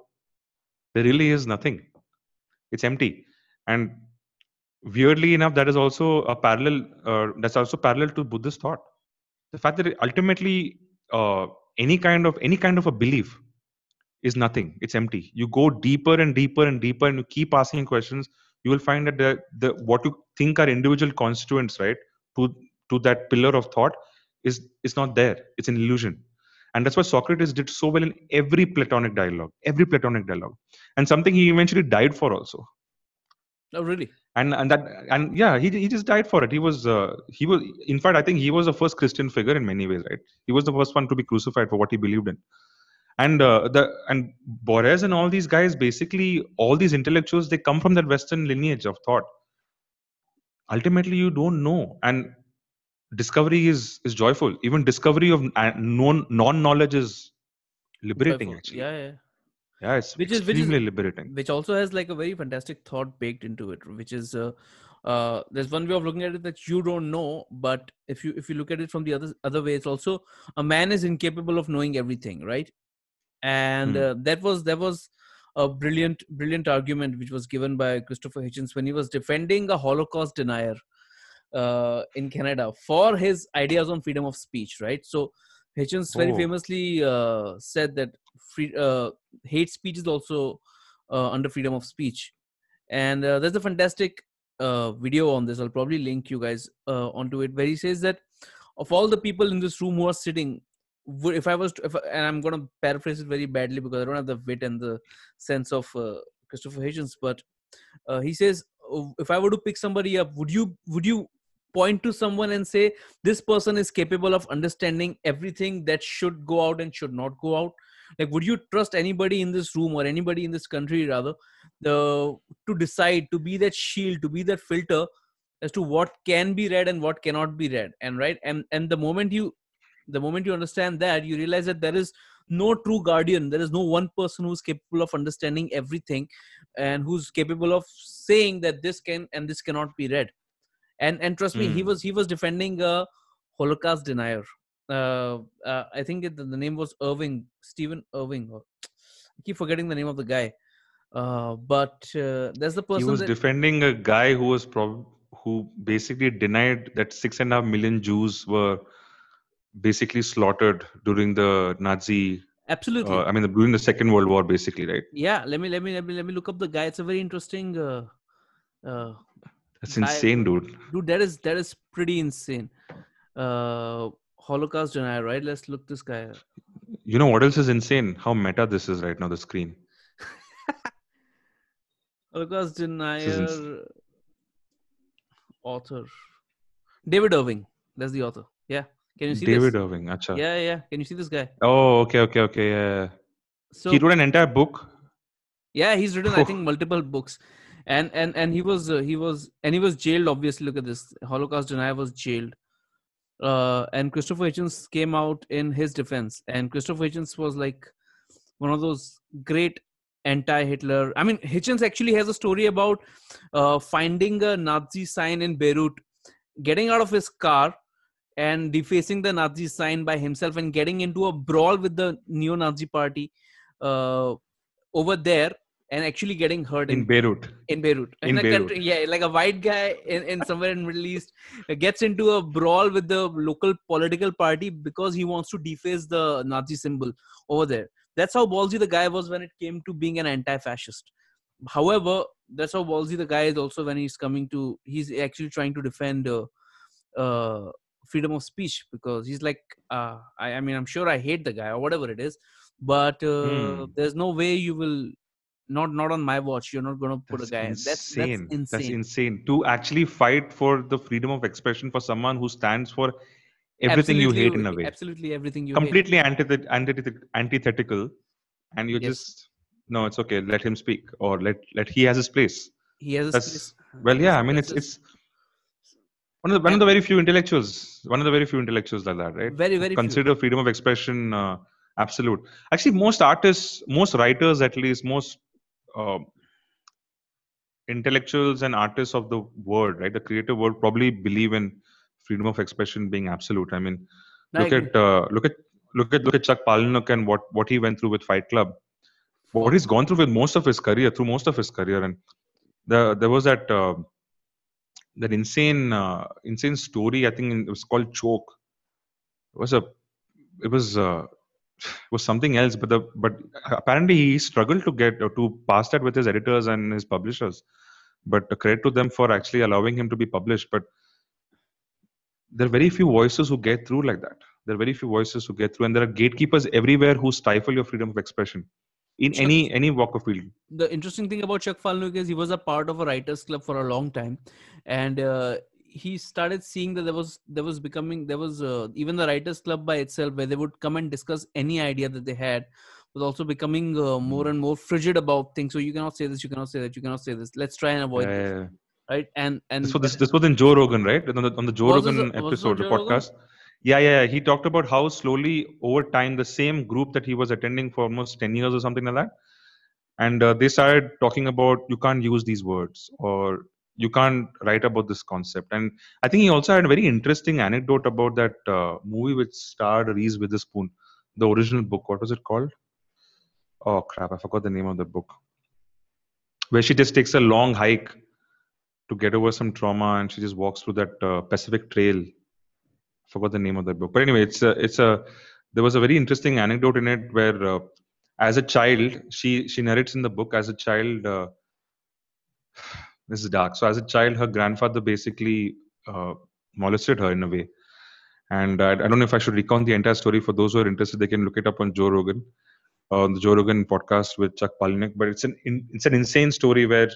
There really is nothing. It's empty. And weirdly enough, that is also a parallel. That's also parallel to Buddhist thought. The fact that ultimately any kind of a belief is nothing. It's empty. You go deeper and deeper and deeper, and you keep asking questions. You will find that the what you think are individual constituents, right, to that pillar of thought is not there. It's an illusion. And that's what Socrates did so well in every Platonic dialogue, and something he eventually died for also. Oh, really? And yeah, he just died for it. He was in fact, I think he was the first Christian figure in many ways, right? He was the first one to be crucified for what he believed in. And Borges and all these guys, basically all these intellectuals, they come from that Western lineage of thought. Ultimately, you don't know, and discovery is joyful. Even discovery of non-knowledge is liberating, Joyful. actually. Yeah. Yeah, it's Which is extremely liberating. which also has like a very fantastic thought baked into it, which is there's one way of looking at it that you don't know, but if you look at it from the other way, it's also a man is incapable of knowing everything, right? And that was a brilliant argument which was given by Christopher Hitchens when he was defending a Holocaust denier in Canada for his ideas on freedom of speech, right? So Hitchens very famously said that hate speech is also under freedom of speech. And there's a fantastic video on this. I'll probably link you guys onto it, where he says that of all the people in this room who are sitting, if I was to, and I'm going to paraphrase it very badly because I don't have the wit and the sense of Christopher Hitchens, but he says, if I were to pick somebody up, would you point to someone and say this person is capable of understanding everything that should go out and should not go out? Like, would you trust anybody in this room or anybody in this country rather to decide, to be that shield, to be that filter as to what can be read and what cannot be read? And right, and the moment you understand that, you realize that there is no true guardian. There is no one person who's capable of understanding everything and who's capable of saying that this can and this cannot be read. And trust me, he was defending a Holocaust denier. I think the name was Stephen Irving. I keep forgetting the name of the guy. But that's the person He was defending a guy who basically denied that 6.5 million Jews were basically slaughtered during the Nazi. Absolutely. During the Second World War, basically, right? Yeah. Let me look up the guy. It's a very interesting. That's insane, dude. Dude, that is pretty insane. Holocaust denier, right? Let's look this guy up. You know what else is insane? How meta this is right now, the screen. Holocaust This is denier author. David Irving. That's the author. Yeah. Can you see this? David Irving. Acha. Yeah, yeah. Can you see this guy? Oh, okay. Yeah. He So wrote an entire book. yeah, he's written I think Oh, multiple books, and he was jailed. Obviously, look at this. Holocaust denier was jailed. And Christopher Hitchens came out in his defense, and Christopher Hitchens was like one of those great anti-Hitler. I mean, Hitchens actually has a story about finding a Nazi sign in Beirut, getting out of his car and defacing the Nazi sign by himself and getting into a brawl with the neo-Nazi party uh, over there, and actually getting hurt in Beirut. in Beirut, in In a Beirut. country, yeah, like a white guy in somewhere in Middle East gets into a brawl with the local political party because he wants to deface the Nazi symbol over there. That's how ballsy the guy was when it came to being an anti-fascist. However, that's how ballsy the guy is also when he's actually trying to defend uh, freedom of speech, because he's like, I mean, I'm sure I hate the guy or whatever it is, but Hmm. there's no way you will not on my watch. You're not gonna put a That's guy. That's insane. That's insane. insane. To actually fight for the freedom of expression for someone who stands for everything you hate in a Absolutely, way. absolutely everything you hate. Completely antithetical. And you Yes, just, no, it's okay. Let him speak, or let he has his place. he has a space. That's, well, yeah. I mean, That's it's just one of and the very few intellectuals. One of the very few intellectuals like that, right? very Who very few. consider freedom of expression absolute. Actually, most artists, most writers, at least, most uh, intellectuals and artists of the world, right, the creative world, probably believe in freedom of expression being absolute. I mean, I look agree. at look at Chuck Palahniuk and what he went through with Fight Club, what Fuck. he's gone through with most of his career, and there was that insane story. I think it was called Choke. It was a it was it was something else, but apparently he struggled to get to pass that with his editors and his publishers. But credit to them for actually allowing him to be published. But there are very few voices who get through like that. There are very few voices who get through, and there are gatekeepers everywhere who stifle your freedom of expression in Chuck, any walk of field. the interesting thing about Chuck Palahniuk is he was a part of a writers club for a long time, and he started seeing that there was even the writers club by itself, where they would come and discuss any idea that they had, was also becoming more Mm. and more frigid about things. So you cannot say this, you cannot say that, you cannot say this. Let's try and avoid this, Uh, right? And this was in Joe Rogan, right? On the Joe Rogan was this on episode, the Joe Rogan? podcast. Yeah. He talked about how slowly over time the same group that he was attending for almost 10 years or something like that, and they started talking about you can't use these words, or you can't write about this concept. And I think he also had a very interesting anecdote about that movie which starred Reese Witherspoon, the original book. What was it called? Oh crap, I forgot the name of the book. Where she just takes a long hike to get over some trauma, and she just walks through that Pacific Trail. Forgot the name of that book, but anyway, it's a there was a very interesting anecdote in it where as a child, she narrates in the book, as a child, this is dark. So as a child, her grandfather basically molested her in a way. And I don't know if I should recount the entire story. For those who are interested, they can look it up on Joe Rogan, on the Joe Rogan podcast with Chuck Palahniuk. But it's an insane story where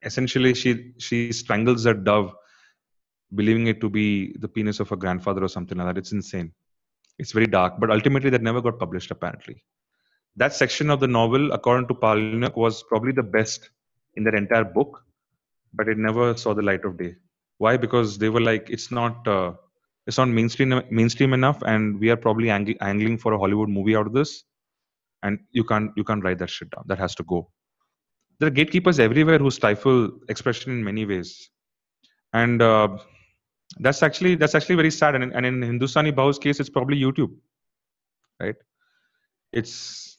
essentially she strangles a dove, believing it to be the penis of her grandfather or something like that. It's insane. It's very dark, but ultimately that never got published. Apparently, that section of the novel, according to Palahniuk, was probably the best in that entire book, but it never saw the light of day. Why? Because they were like, it's not mainstream enough, and we are probably angling for a Hollywood movie out of this, and you can't write that shit down. That has to go. There are gatekeepers everywhere who stifle expression in many ways, and that's actually very sad. And in Hindustani Bahu's case, it's probably YouTube, right? It's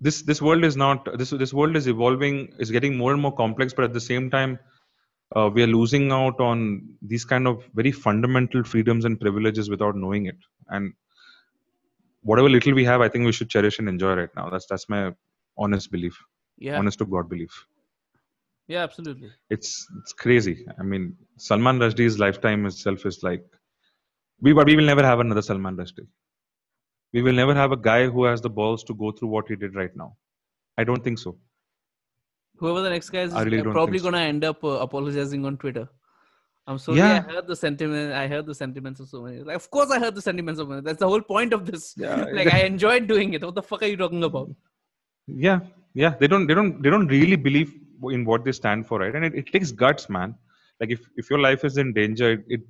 this world is not this world is evolving, is getting more and more complex, but at the same time we are losing out on these kind of very fundamental freedoms and privileges without knowing it. And whatever little we have, I think we should cherish and enjoy right now. That's my honest belief, Yeah, honest to God belief. yeah, absolutely. It's crazy. I mean, Salman Rushdie's lifetime itself is like But we will never have another Salman Rushdie. We will never have a guy who has the balls to go through what he did right now. I don't think so. Whoever the next guy is I really don't probably think so. gonna end up apologizing on Twitter. I'm sorry, Yeah. I heard the sentiment. I heard the sentiments of so many. Like, of course, I heard the sentiments of many. That's the whole point of this. Yeah. Like, I enjoyed doing it. What the fuck are you talking about? Yeah. Yeah. They don't really believe in what they stand for, right? And it takes guts, man. Like if your life is in danger, it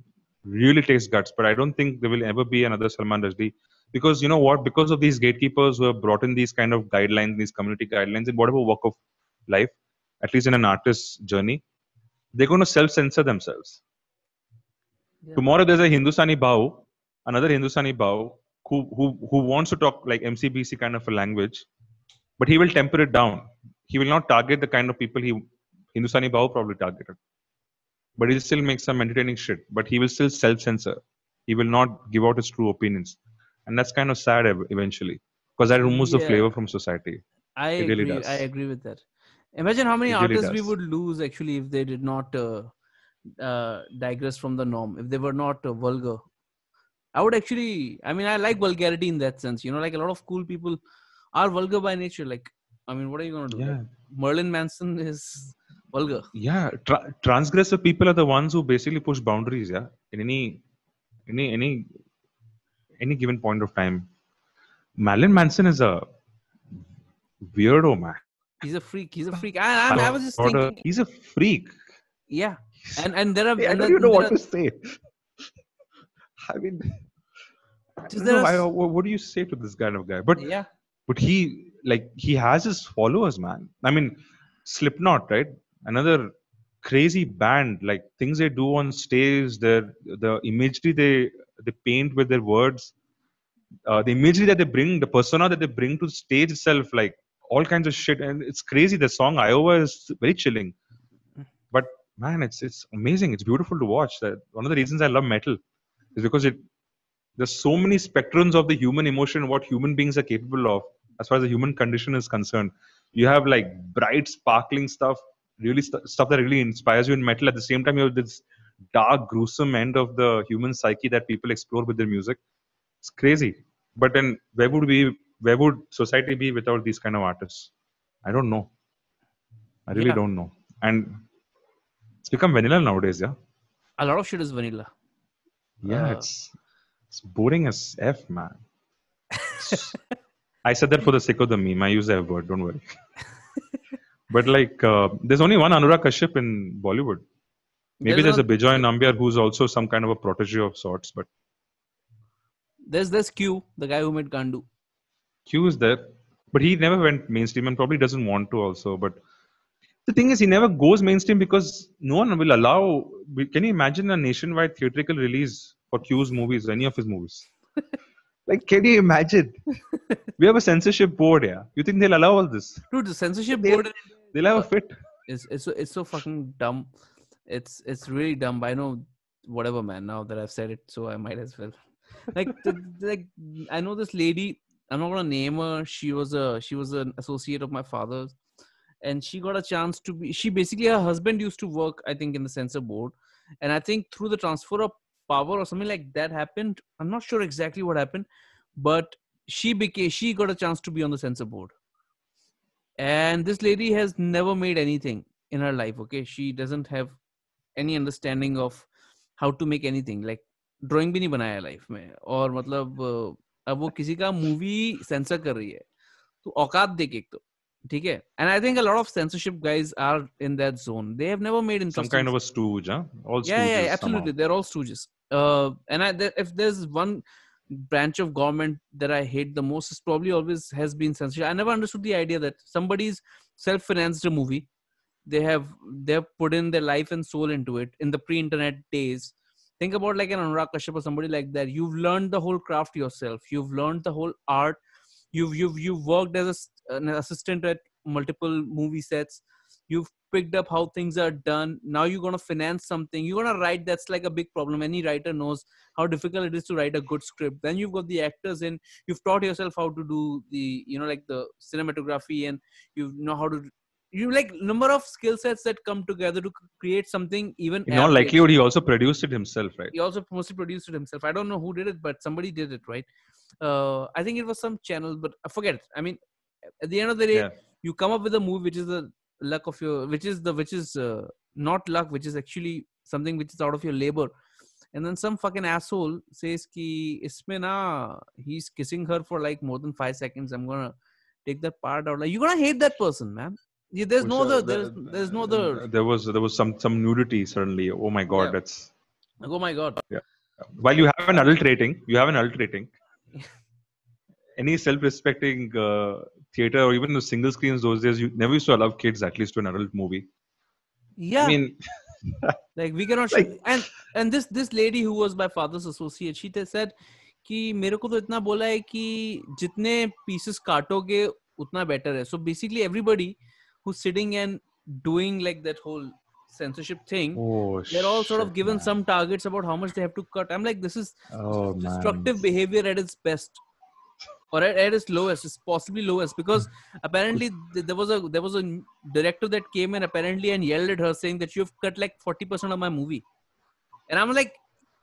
really takes guts. But I don't think there will ever be another Salman Rushdie, because you know what? Because of these gatekeepers who have brought in these kind of guidelines, these community guidelines in whatever walk of life, at least in an artist's journey, they're going to self-censor themselves. Yeah. Tomorrow there's a Hindustani Bhau, another Hindustani Bhau, who wants to talk like MCBC kind of a language, but he will temper it down. He will not target the kind of people Hindustani Bhau probably targeted. But he'll still make some entertaining shit. But he will still self-censor. He will not give out his true opinions, and that's kind of sad eventually, because that removes the Yeah, flavor from society. I It really agree. I does. agree with that. Imagine how many It really artists we does. would lose actually if they did not digress from the norm. If they were not vulgar, I would actually. I mean, I like vulgarity in that sense. You know, like a lot of cool people are vulgar by nature. Like, I mean, what are you gonna do? Like, Yeah, Merlin Manson is vulgar. yeah. Transgressive people are the ones who basically push boundaries. Yeah, in any any any given point of time. Marilyn Manson is a weirdo, man. He's a freak. He's a freak. High And I was just order. thinking, He's a freak. yeah. And there are I and don't even know then there what are to say. I mean, I just don't there know. are What do you say to this kind of guy? yeah. But he has his followers, man. I mean, Slipknot, right? Another crazy band. Like things they do on stage, the imagery they paint with their words, the imagery that they bring, the persona that they bring to the stage itself, like all kinds of shit. And it's crazy. The song Iowa is very chilling. But man, it's amazing. It's beautiful to watch. That one of the reasons I love metal is because there's so many spectrums of the human emotion, what human beings are capable of as far as the human condition is concerned. You have like bright, sparkling stuff, really stuff that really inspires you in metal. At the same time, you have this dark, gruesome end of the human psyche that people explore with their music. It's crazy. But then, where would society be without these kind of artists? I don't know. I really Yeah. don't know. And it's become vanilla nowadays. Yeah. A lot of shit is vanilla. Yeah, Uh, it's boring as f, man. I said that for the sake of the meme. I use the F word. Don't worry. But like, there's only one Anurag Kashyap in Bollywood. Maybe there's there's a a Bijoy Nambiar who's also some kind of a protege of sorts. But there's Q, the guy who made Gandu. Q is there, but he never went mainstream and probably doesn't want to also. But the thing is, he never goes mainstream because no one will allow. Can you imagine a nationwide theatrical release for Q's movies, any of his movies? Like, can you imagine? We have a censorship board, yeah. You think they'll allow all this? Dude, the censorship They'll, board they'll have a fit. it's so fucking dumb. It's really dumb. I know whatever, man. Now that I've said it, so I might as well. Like like I know this lady. I'm not gonna name her. She was an associate of my father's, and she got a chance to be. She basically, her husband used to work, I think, in the censor board, and I think through the transfer of power or something like that happened. I'm not sure exactly what happened, but she got a chance to be on the censor board. And this lady has never made anything in her life. Okay, she doesn't have any understanding of how to make anything. Like drawing भी नहीं बनाया life में, और मतलब अब वो किसी का मूवी सेंसर कर रही है, तो औकात देख एक तो ठीक है. And I think a lot of censorship guys are in that zone. They have never made Some interesting. kind of a stooge, huh? All Yeah, stooges absolutely. somehow. They're all stooges. If there's one branch of government that I hate the most, is probably always has been censorship. I never understood the idea that somebody's self-financed a movie. They've put in their life and soul into it in the pre-internet days. Think about like an Anurag Kashyap or somebody like that. You've learned the whole craft yourself. You've learned the whole art. You've worked as an assistant at multiple movie sets. You've picked up how things are done. Now you're gonna finance something. You're gonna write. That's like a big problem. Any writer knows how difficult it is to write a good script. Then you've got the actors in. You've taught yourself how to do the like the cinematography, and you know how to you like number of skill sets that come together to create something even In all average. likelihood, he also produced it himself, right? He also mostly produced it himself. I don't know who did it, but somebody did it, right? I think it was some channel, but I forget it. I mean, at the end of the day, Yeah. you come up with a movie which is the luck of your, which is not luck, which is actually something which is out of your labor. And then some fucking asshole says ki isme na he's kissing her for like more than 5 seconds. I'm gonna take that part out. Like you're gonna hate that person, man. There's no other. There's no other. There was some nudity suddenly. Oh my God, Yeah. that's Oh my god. yeah. While you have an adult rating, any self-respecting theater or even the single screens those days, you never used to allow kids at least to an adult movie. Yeah. I mean, like we cannot like, and this lady who was my father's associate, she said कि मेरे को तो इतना बोला है कि जितने pieces काटोगे उतना better है. So basically everybody who's sitting and doing like that whole censorship thing, oh, they're all sort of shit, given man. some targets about how much they have to cut. I'm like, this is Oh, destructive man. behavior at its best, or at its lowest. It's possibly lowest, because apparently there was a director that came in apparently and yelled at her saying that you've cut like 40% of my movie. And I'm like,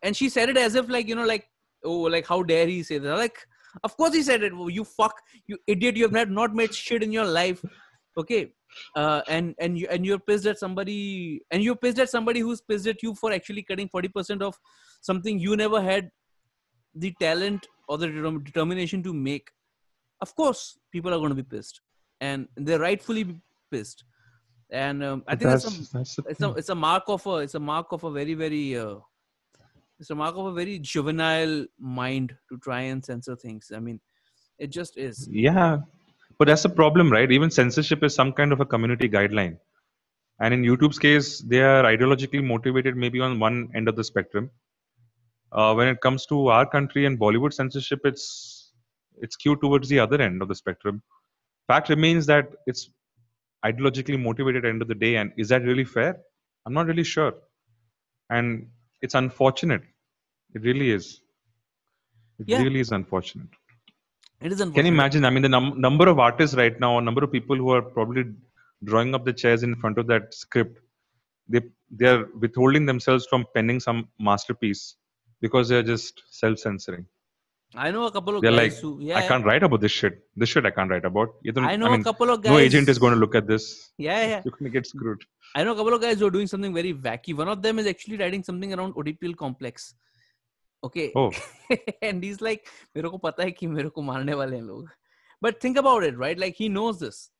and she said it as if like, like, oh, like how dare he say that? I'm like, of course he said it. Oh, you fuck, you idiot, you have not made shit in your life. Okay. And you're pissed at somebody, and you're pissed at somebody who's pissed at you for actually cutting 40% of something you never had the talent or the determination to make. Of course people are going to be pissed, and they're rightfully pissed. And I think it's a mark of a very very it's a mark of a very juvenile mind to try and censor things. I mean, it just is. Yeah, but that's the problem, right? Even censorship is some kind of a community guideline. And in YouTube's case, they are ideologically motivated, maybe on one end of the spectrum. When it comes to our country and Bollywood censorship, it's skewed towards the other end of the spectrum. Fact remains that it's ideologically motivated at the end of the day, and is that really fair? I'm not really sure, and it's unfortunate. It really is. It Yeah, really is unfortunate. it is Can you unfortunate. imagine? I mean, the number of artists right now, number of people who are probably drawing up the chairs in front of that script, they are withholding themselves from penning some masterpiece because they're just self-censoring. I know a couple of They're guys like, who, I can't write about this shit. This shit I can't write about. I I know a mean, couple of no guys. agent is going to look at this. Yeah. You're going to get screwed. I know a couple of guys who are doing something very wacky. One of them is actually writing something around ODPL complex. Okay. Oh, And he's like, मेरे को पता है कि मेरे को मारने वाले हैं लोग. But think about it, right? Like he knows this,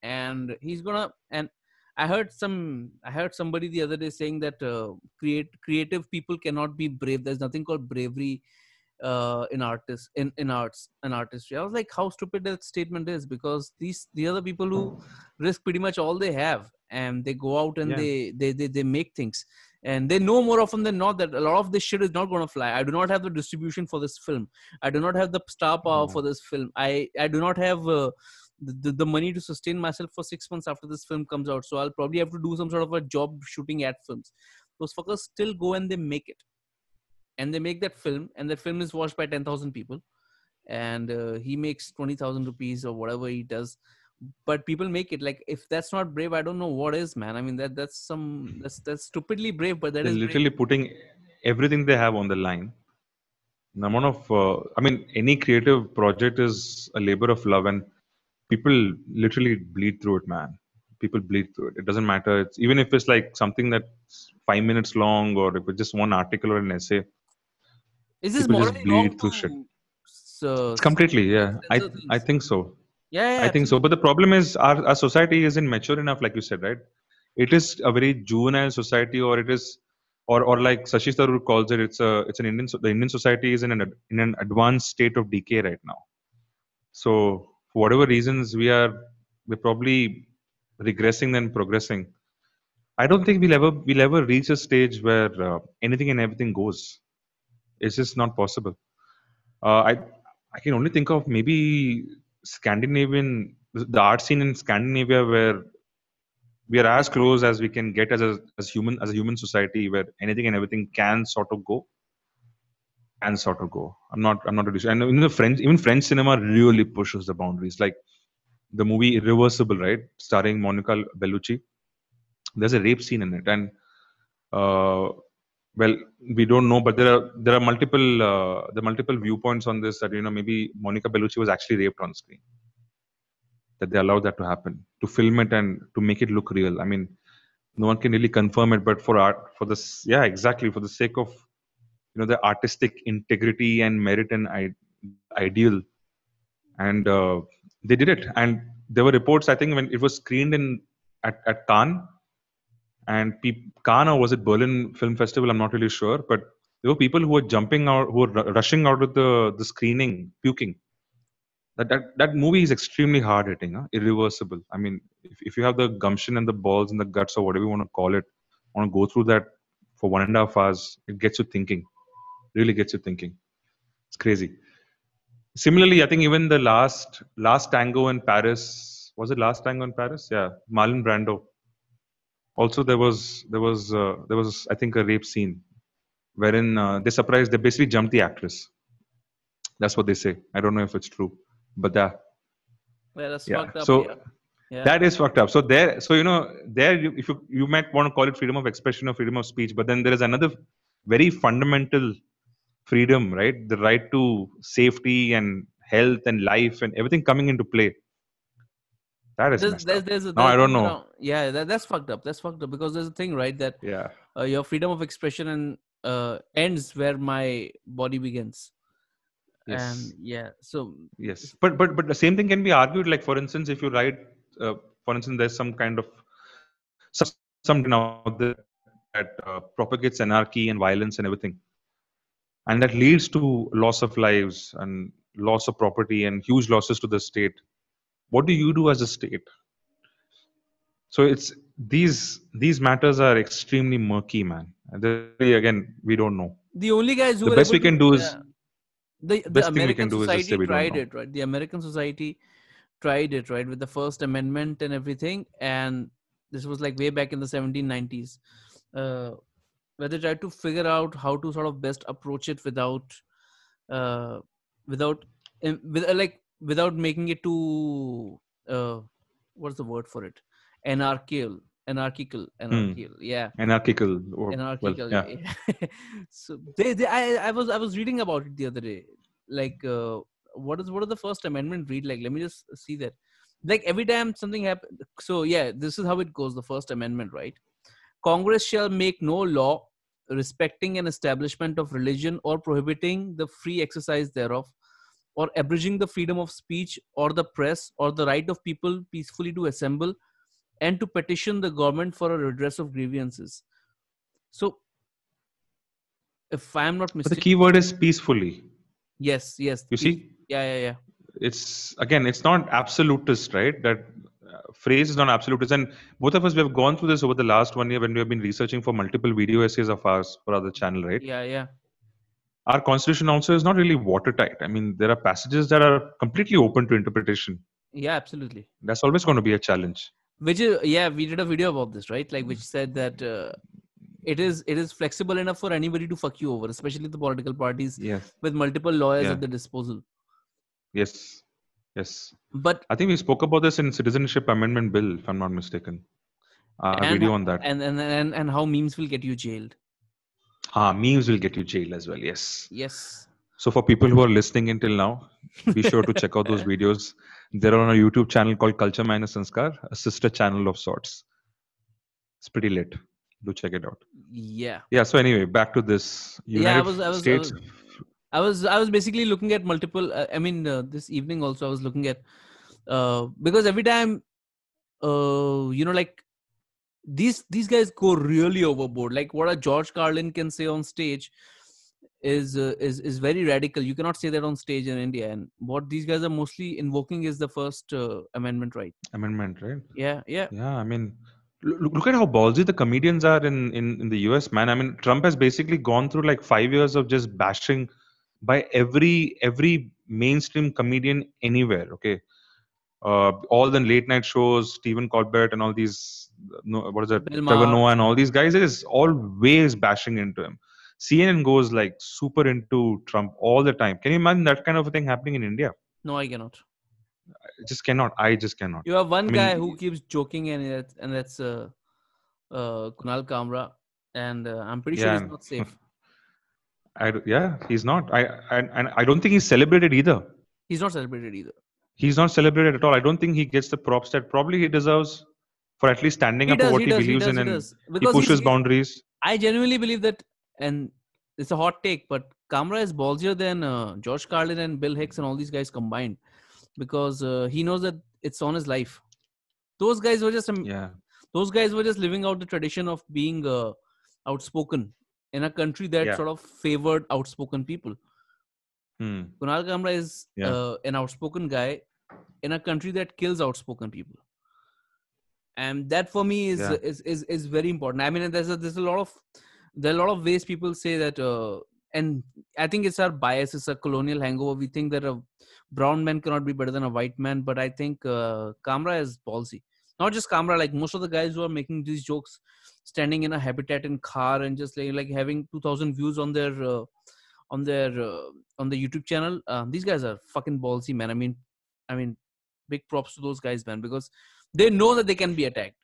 and he's gonna. And I heard somebody the other day saying that creative people cannot be brave. There's nothing called bravery in artists in arts and artistry. I was like, how stupid that statement is, because these are the people who risk pretty much all they have, and they go out and yeah. they make things, and they know more often than not that a lot of this shit is not going to fly. I do not have the distribution for this film. I do not have the star power for this film. I do not have the money to sustain myself for 6 months after this film comes out. So I'll probably have to do some sort of a job shooting ad films. Those fuckers still go and they make it. And they make that film, and that film is watched by 10,000 people. And he makes 20,000 rupees or whatever he does. But people make it. Like, if that's not brave, I don't know what is, man. I mean, that's stupidly brave, but that They're is literally brave. putting everything they have on the line. The amount of, I mean, any creative project is a labor of love, and people literally bleed through it, man. People bleed through it. It doesn't matter. It's, even if it's like something that's 5 minutes long, or if it's just one article or an essay, Is this people just morally wrong bleed through shit. to It's completely, yeah. censor I things? think so. Yeah, I think so. But the problem is our society isn't mature enough, like you said, right? It is a very juvenile society, or it is, or like Sashi Tharoor calls it, it's an Indian. The Indian society is in an advanced state of decay right now. So for whatever reasons, we're probably regressing than progressing. I don't think we'll ever reach a stage where anything and everything goes. It's just not possible. I can only think of maybe Scandinavian, the art scene in Scandinavia, where we are as close as we can get as a human society, where anything and everything can sort of go. I'm not really sure. And even French cinema really pushes the boundaries. Like the movie Irreversible, right, starring Monica Bellucci. There's a rape scene in it, and uh, well, we don't know, but there are multiple viewpoints on this, that maybe Monica Bellucci was actually raped on screen, that they allowed that to happen, to film it and to make it look real. I mean, no one can really confirm it, but for art, for this, yeah, exactly, for the sake of the artistic integrity and merit and ideal, and they did it. And there were reports, I think, when it was screened in at Cannes, and Cannes, or was it Berlin Film Festival? I'm not really sure, but there were people who were jumping out, who were rushing out of the screening, puking. That movie is extremely hard hitting, huh? Irreversible. I mean, if you have the gumption and the balls and the guts, or whatever you want to call it, want to go through that for 1.5 hours, it gets you thinking. Really gets you thinking. It's crazy. Similarly, I think even the last Tango in Paris, was it Last Tango in Paris? Yeah, Marlon Brando. Also, there was I think a rape scene wherein they basically jumped the actress. That's what they say. I don't know if it's true, but Well, that's yeah. fucked up. So Yeah. Yeah. that is fucked up. So if you might want to call it freedom of expression or freedom of speech, but then there is another very fundamental freedom, right? The right to safety and health and life and everything coming into play. That is messed up. Now There's I a don't thing know. around. Yeah, that's fucked up. That's fucked up because there's a thing, right, that Yeah. your freedom of expression and ends where my body begins. And Yes. yeah, so Yes. But the same thing can be argued. Like, for instance, if you write, for instance, there's some kind of some out there that propagates anarchy and violence and everything, and that leads to loss of lives and loss of property and huge losses to the state. What do you do as a state? So it's these matters are extremely murky, man. And again, we don't know. the only guys who The were best able we to, can do is yeah, the best thing we American can do is just say society we don't tried know. it, right? The American society tried it, right, with the First Amendment and everything. And this was like way back in the 1790s, where they tried to figure out how to sort of best approach it uh, without, without making it too, what's the word for it? Anarchical, Hmm. anarchical. Yeah, Anarchical, or well, anarchical. yeah. Yeah. So I was reading about it the other day. Like, what does the First Amendment read like? Let me just see that. Like, every time something happens. So yeah, this is how it goes. The First Amendment, right? Congress shall make no law respecting an establishment of religion or prohibiting the free exercise thereof, or abridging the freedom of speech or the press or the right of people peacefully to assemble and to petition the government for a redress of grievances. So, if I'm not But the mistaken, key word is peacefully. yes, yes, You peace. see, Yeah, yeah, yeah. it's not absolutist, right? That phrase is not absolutist. And both of us, we have gone through this over the last 1 year when we have been researching for multiple video essays of ours for other channel, right? Yeah, yeah, Our constitution also is not really watertight. I mean, there are passages that are completely open to interpretation. yeah, absolutely. That's always going to be a challenge. Which is, yeah, we did a video about this, right? Like, which said that it is flexible enough for anybody to fuck you over, especially the political parties Yes. with multiple lawyers Yeah. at their disposal. Yes. Yes. But I think we spoke about this in Citizenship Amendment Bill, if I'm not mistaken. A and video on that. and how memes will get you jailed. Memes will get you jailed as well. Yes. Yes. So for people who are listening until now, be sure to check out those videos. They're on a YouTube channel called Culture Minus Sanskar, a sister channel of sorts. It's pretty lit. Do check it out. Yeah. Yeah. So anyway, back to this Yeah, United States. I was basically looking at multiple. I mean, this evening also I was looking at, because every time, like, these guys go really overboard. Like, what a George Carlin can say on stage is very radical. You cannot say that on stage in India. And what these guys are mostly invoking is the First Amendment, right? Amendment, right? Yeah, yeah, Yeah. I mean, look at how ballsy the comedians are in the US, man. I mean, Trump has basically gone through like 5 years of just bashing by every mainstream comedian anywhere. Okay. All the late night shows, Stephen Colbert and all these, no, what is that, Bill Trevor Maher. Noah and all these guys, it is always bashing into him. CNN goes like super into Trump all the time. Can you imagine that kind of a thing happening in India? No, I cannot. I just cannot. I just cannot. You have one I guy who mean, keeps joking, and that's Kunal Kamra, and I'm pretty sure he's yeah, not safe. yeah, he's not. And I don't think he's celebrated either. He's not celebrated either. He's not celebrated at all. I don't think he gets the props that probably he deserves for at least standing He up for does. what He he does. He believes does. in, He and does. he Because pushes boundaries. I genuinely believe that, and it's a hot take, but Kamra is ballsier than George Carlin and Bill Hicks and all these guys combined, because he knows that it's on his life. Those guys were just Yeah, those guys were just living out the tradition of being outspoken in a country that yeah, sort of favored outspoken people. hmm. Kunal Kamra is Yeah, an outspoken guy in a country that kills outspoken people, and that for me is yeah, is very important. I mean, there's a lot of ways people say that, and I think it's our bias, it's a colonial hangover. We think that a brown man cannot be better than a white man, but I think Kamra is ballsy. Not just Kamra, like most of the guys who are making these jokes, standing in a habitat in car and just like having 2,000 views on their on their on the YouTube channel. These guys are fucking ballsy, man. I mean, big props to those guys, man, because they know that they can be attacked,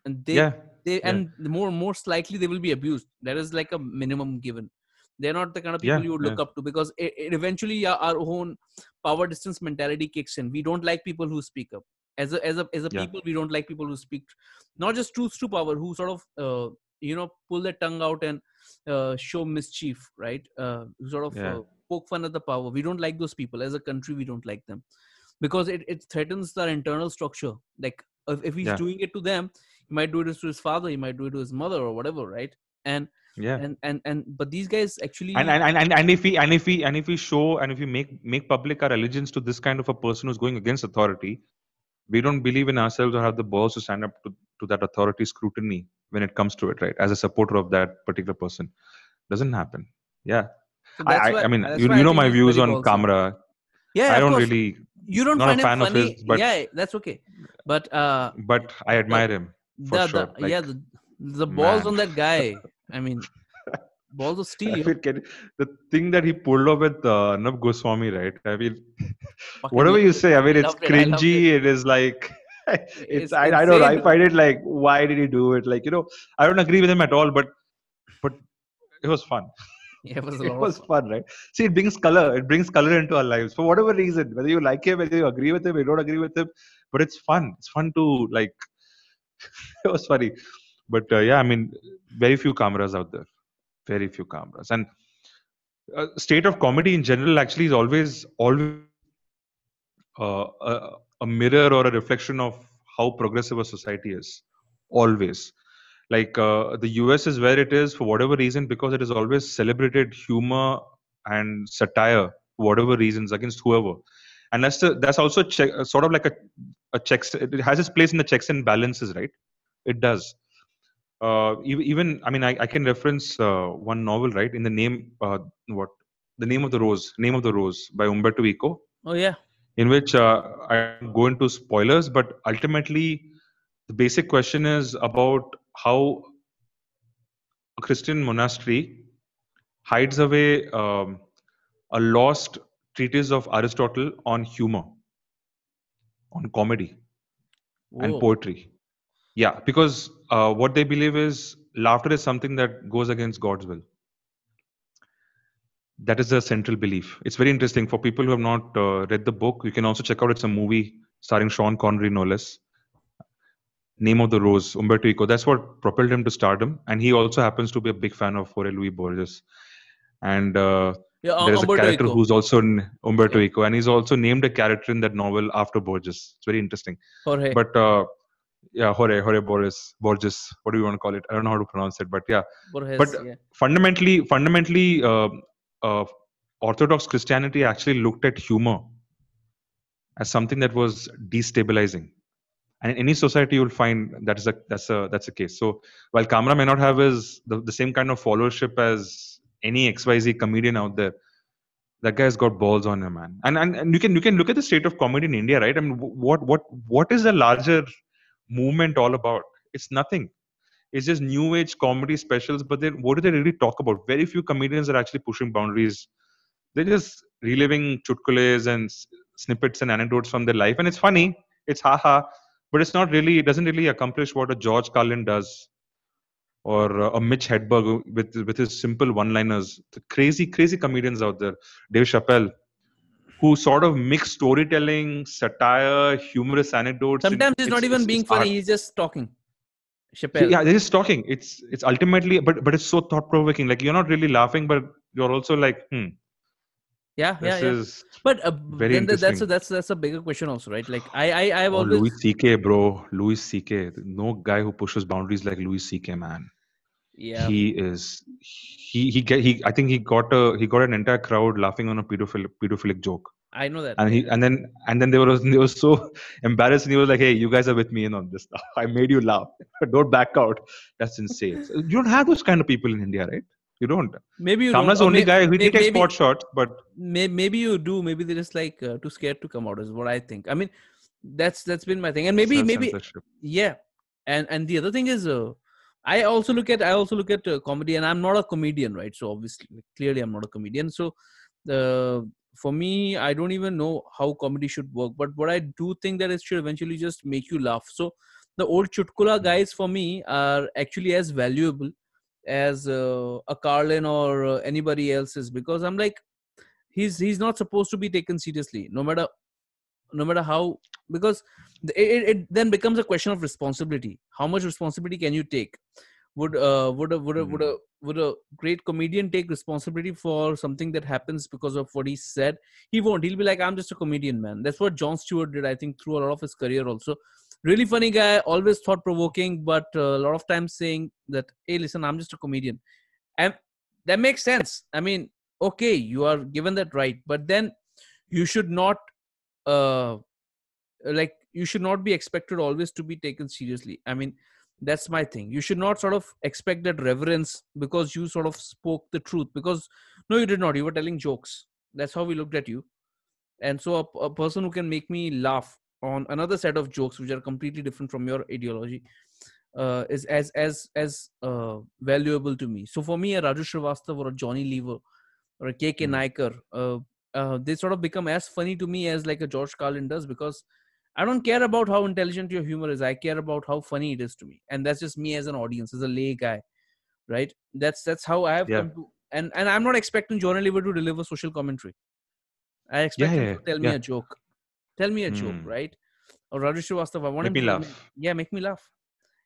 and yeah, yeah, and the most likely they will be abused. That is like a minimum given. They're not the kind of people yeah, you would yeah, look up to, because it eventually our own power distance mentality kicks in. We don't like people who speak up. As a yeah, people, we don't like people who speak not just truth to power, who sort of pull their tongue out and show mischief, right? Who sort of yeah, poke fun at the power. We don't like those people. As a country, we don't like them, because it threatens our internal structure. Like, if he's yeah, doing it to them, he might do it to his father, he might do it to his mother or whatever, right? And yeah. but these guys And actually, and if we show and if we make public our allegiance to this kind of a person who's going against authority, we don't believe in ourselves or have the balls to stand up to that authority scrutiny when it comes to it, right? As a supporter of that particular person, doesn't happen. Yeah, so I mean, that's why you I know think my he's views very on ballsy. Kamra. Yeah, I of don't course. really, You don't not a find him fan of his, funny. Yeah, that's okay. But but I the admire him for the sure. yeah, Like, the balls man. on that guy, I mean, balls of steel, I mean, the thing that he pulled off with Arnab Goswami, right? I mean, fucking whatever you loved it. say, I I mean, it's loved it. I loved it. cringy. It is like, it's, It's I don't know. insane, I dude. find it like, why did he do it? Like, I don't agree with him at all, but it was fun. Yeah, it was a It lot of was fun. fun, right? See, it brings color. It brings color into our lives for whatever reason. Whether you like him, whether you agree with him, you don't agree with him, but it's fun. It's fun to like. It was funny, but yeah, I mean, very few cameras out there. Very few cameras, and state of comedy in general actually is always a mirror or a reflection of how progressive a society is. Always, like the US is where it is for whatever reason because it has always celebrated humor and satire for whatever reasons against whoever, and that's also sort of like a checks. It has its place in the checks and balances, right? It does. Even I mean, I can reference one novel, right? In the name, what the name of the rose by Umberto Eco, Oh yeah. in which I don't go into spoilers, but ultimately the basic question is about how a Christian monastery hides away a lost treatise of Aristotle on humor, on comedy and Whoa. poetry. Yeah, because what they believe is laughter is something that goes against God's will. That is the central belief. It's very interesting for people who have not read the book. You can also check out. It's a movie starring Sean Connery, no less. Name of the Rose, Umberto Eco. That's what propelled him to stardom. And he also happens to be a big fan of Jorge Luis Borges. And Yeah, there is a Umberto character Eco. who's also Umberto Yeah. Eco, and he's also named a character in that novel after Borges. It's very interesting. Jorge. But yeah, Jorge Borges. What do you want to call it? I don't know how to pronounce it, but yeah. But Borges. Yeah. fundamentally, uh, Orthodox Christianity actually looked at humor as something that was destabilizing. And in any society, you'll find that's a case. So while Kamra may not have the same kind of followership as any XYZ comedian out there, that guy's got balls on him, man. And you can look at the state of comedy in India, right? I mean, what is the larger movement all about? It's nothing. It's just new age comedy specials. But then, what do they really talk about? Very few comedians are actually pushing boundaries. They're just reliving chutkules and snippets and anecdotes from their life, and it's funny. It's haha, but it's not really. It doesn't really accomplish what a George Carlin does, or a Mitch Hedberg with his simple one-liners. The crazy comedians out there, Dave Chappelle, who sort of mix storytelling, satire, humorous anecdotes. Sometimes he's not even It's being art. funny. He's just talking. Chappelle. Yeah, they're just talking. It's ultimately, but it's so thought provoking. Like you're not really laughing, but you're also like, Yeah. this is But very then interesting. that's a bigger question also, right? Like I've Oh, always Louis C.K., bro. Louis C.K. No guy who pushes boundaries like Louis C.K., man. yeah He is he I think he got an entire crowd laughing on a pedophilic joke. I know that. And Yeah. then they were so embarrassed, and he was like, "Hey, you guys are with me in on this now. I made you laugh. Don't back out." That's insane. So you don't have those kind of people in India, right? You don't. Maybe you don't, Kamla's the or only guy who he takes maybe spot shots, but maybe you do. Maybe they're just like too scared to come out. Is what I think. I mean, that's been my thing, and self maybe censorship. yeah. And the other thing is, I also look at comedy, and I'm not a comedian, right? So obviously, clearly, I'm not a comedian. So for me, I don't even know how comedy should work. But what I do think that it should eventually just make you laugh. So the old chutkula guys for me are actually as valuable as a Carlin or anybody else is, because I'm like, he's not supposed to be taken seriously, no matter how, because it then becomes a question of responsibility. How much responsibility can you take? Would a great comedian take responsibility for something that happens because of what he said? He won't. He'll be like, I'm just a comedian, man. That's what Jon Stewart did, I think, through a lot of his career also. Really funny guy, always thought provoking, but a lot of times saying that, hey, listen, I'm just a comedian. And that makes sense. I mean, okay, you are given that right, but then you should not uh you should not be expected always to be taken seriously. I mean, that's my thing. You should not sort of expect that reverence because you sort of spoke the truth, because no, you did not. You were telling jokes. That's how we looked at you. And so a person who can make me laugh on another set of jokes which are completely different from your ideology is as valuable to me. So for me, a Raju Srivastav or a Johnny Lever or a KK Naikar, they sort of become as funny to me as like a George Carlin does, because I don't care about how intelligent your humor is. I care about how funny it is to me, and that's just me as an audience, as a lay guy, right? That's how I have Yeah, come to, and I'm not expecting Johnny Lever to deliver social commentary. I yeah, expect him yeah, to tell me yeah. a joke. Tell me a joke, right? Or Raju Srivastava, I want Make him me to tell me, laugh. yeah, make me laugh.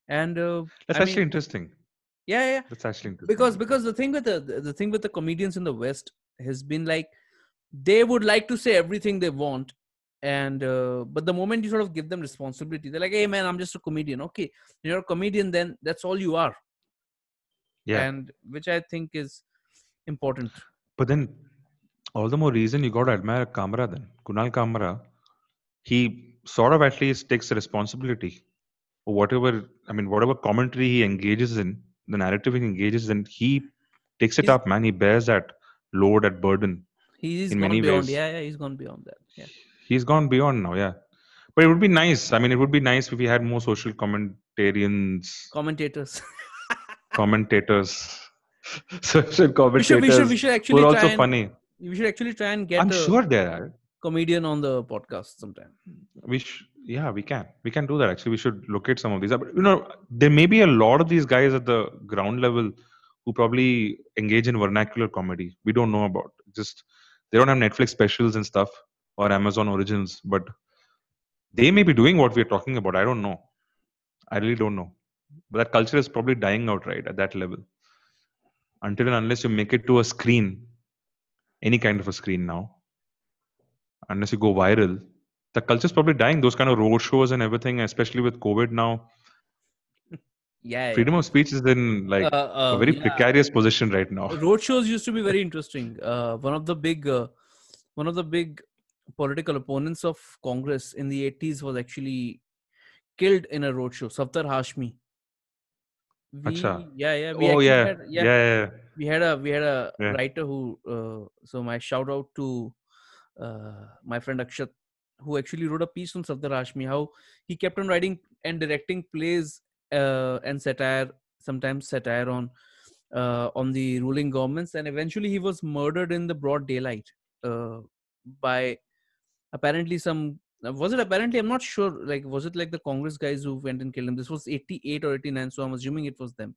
And That's I actually mean, interesting. yeah. That's actually because interesting. because the thing with the thing with the comedians in the West has been like, they would like to say everything they want, and but the moment you sort of give them responsibility, they're like, hey man, I'm just a comedian. Okay, you're a comedian, then that's all you are. Yeah, And which I think is important. but then all the more reason you got to admire Kamra then. Kunal Kamra, he sort of at least takes the responsibility or whatever. I mean, whatever commentary he engages in, the narrative he engages in, he takes it he's up, man. He bears that load, that burden he's in gone many beyond. ways. Yeah, he's gone beyond that. Yeah. He's gone beyond now, yeah. But it would be nice. I mean, it would be nice if we had more social commentarians, Commentators. commentators, social we should we should commentators we should who are actually try also and funny. we should actually try and get I'm a sure there are. comedian on the podcast sometime. Yeah, we can do that. Actually, we should locate some of these. But, there may be a lot of these guys at the ground level who probably engage in vernacular comedy we don't know about. Just they don't have Netflix specials and stuff or Amazon originals, but they may be doing what we're talking about. I don't know. I really don't know. But that culture is probably dying out, right, at that level. Until and unless you make it to a screen, any kind of a screen now, unless you go viral, the culture is probably dying. Those kind of road shows and everything, especially with COVID now, Yeah. freedom of speech is in like a very Yeah. precarious position right now. Road shows used to be very interesting. One of the big political opponents of Congress in the 80s was actually killed in a roadshow. Safdar Hashmi. Acha. We Oh actually yeah, had, yeah, we had a yeah. writer who so my shout out to my friend Akshat, who actually wrote a piece on Safdar Hashmi, how he kept on writing and directing plays and satire, sometimes satire on the ruling governments, and eventually he was murdered in the broad daylight uh, by apparently was it apparently, I'm not sure, like was it like the Congress guys who went and killed him? This was 88 or 89, so I'm assuming it was them.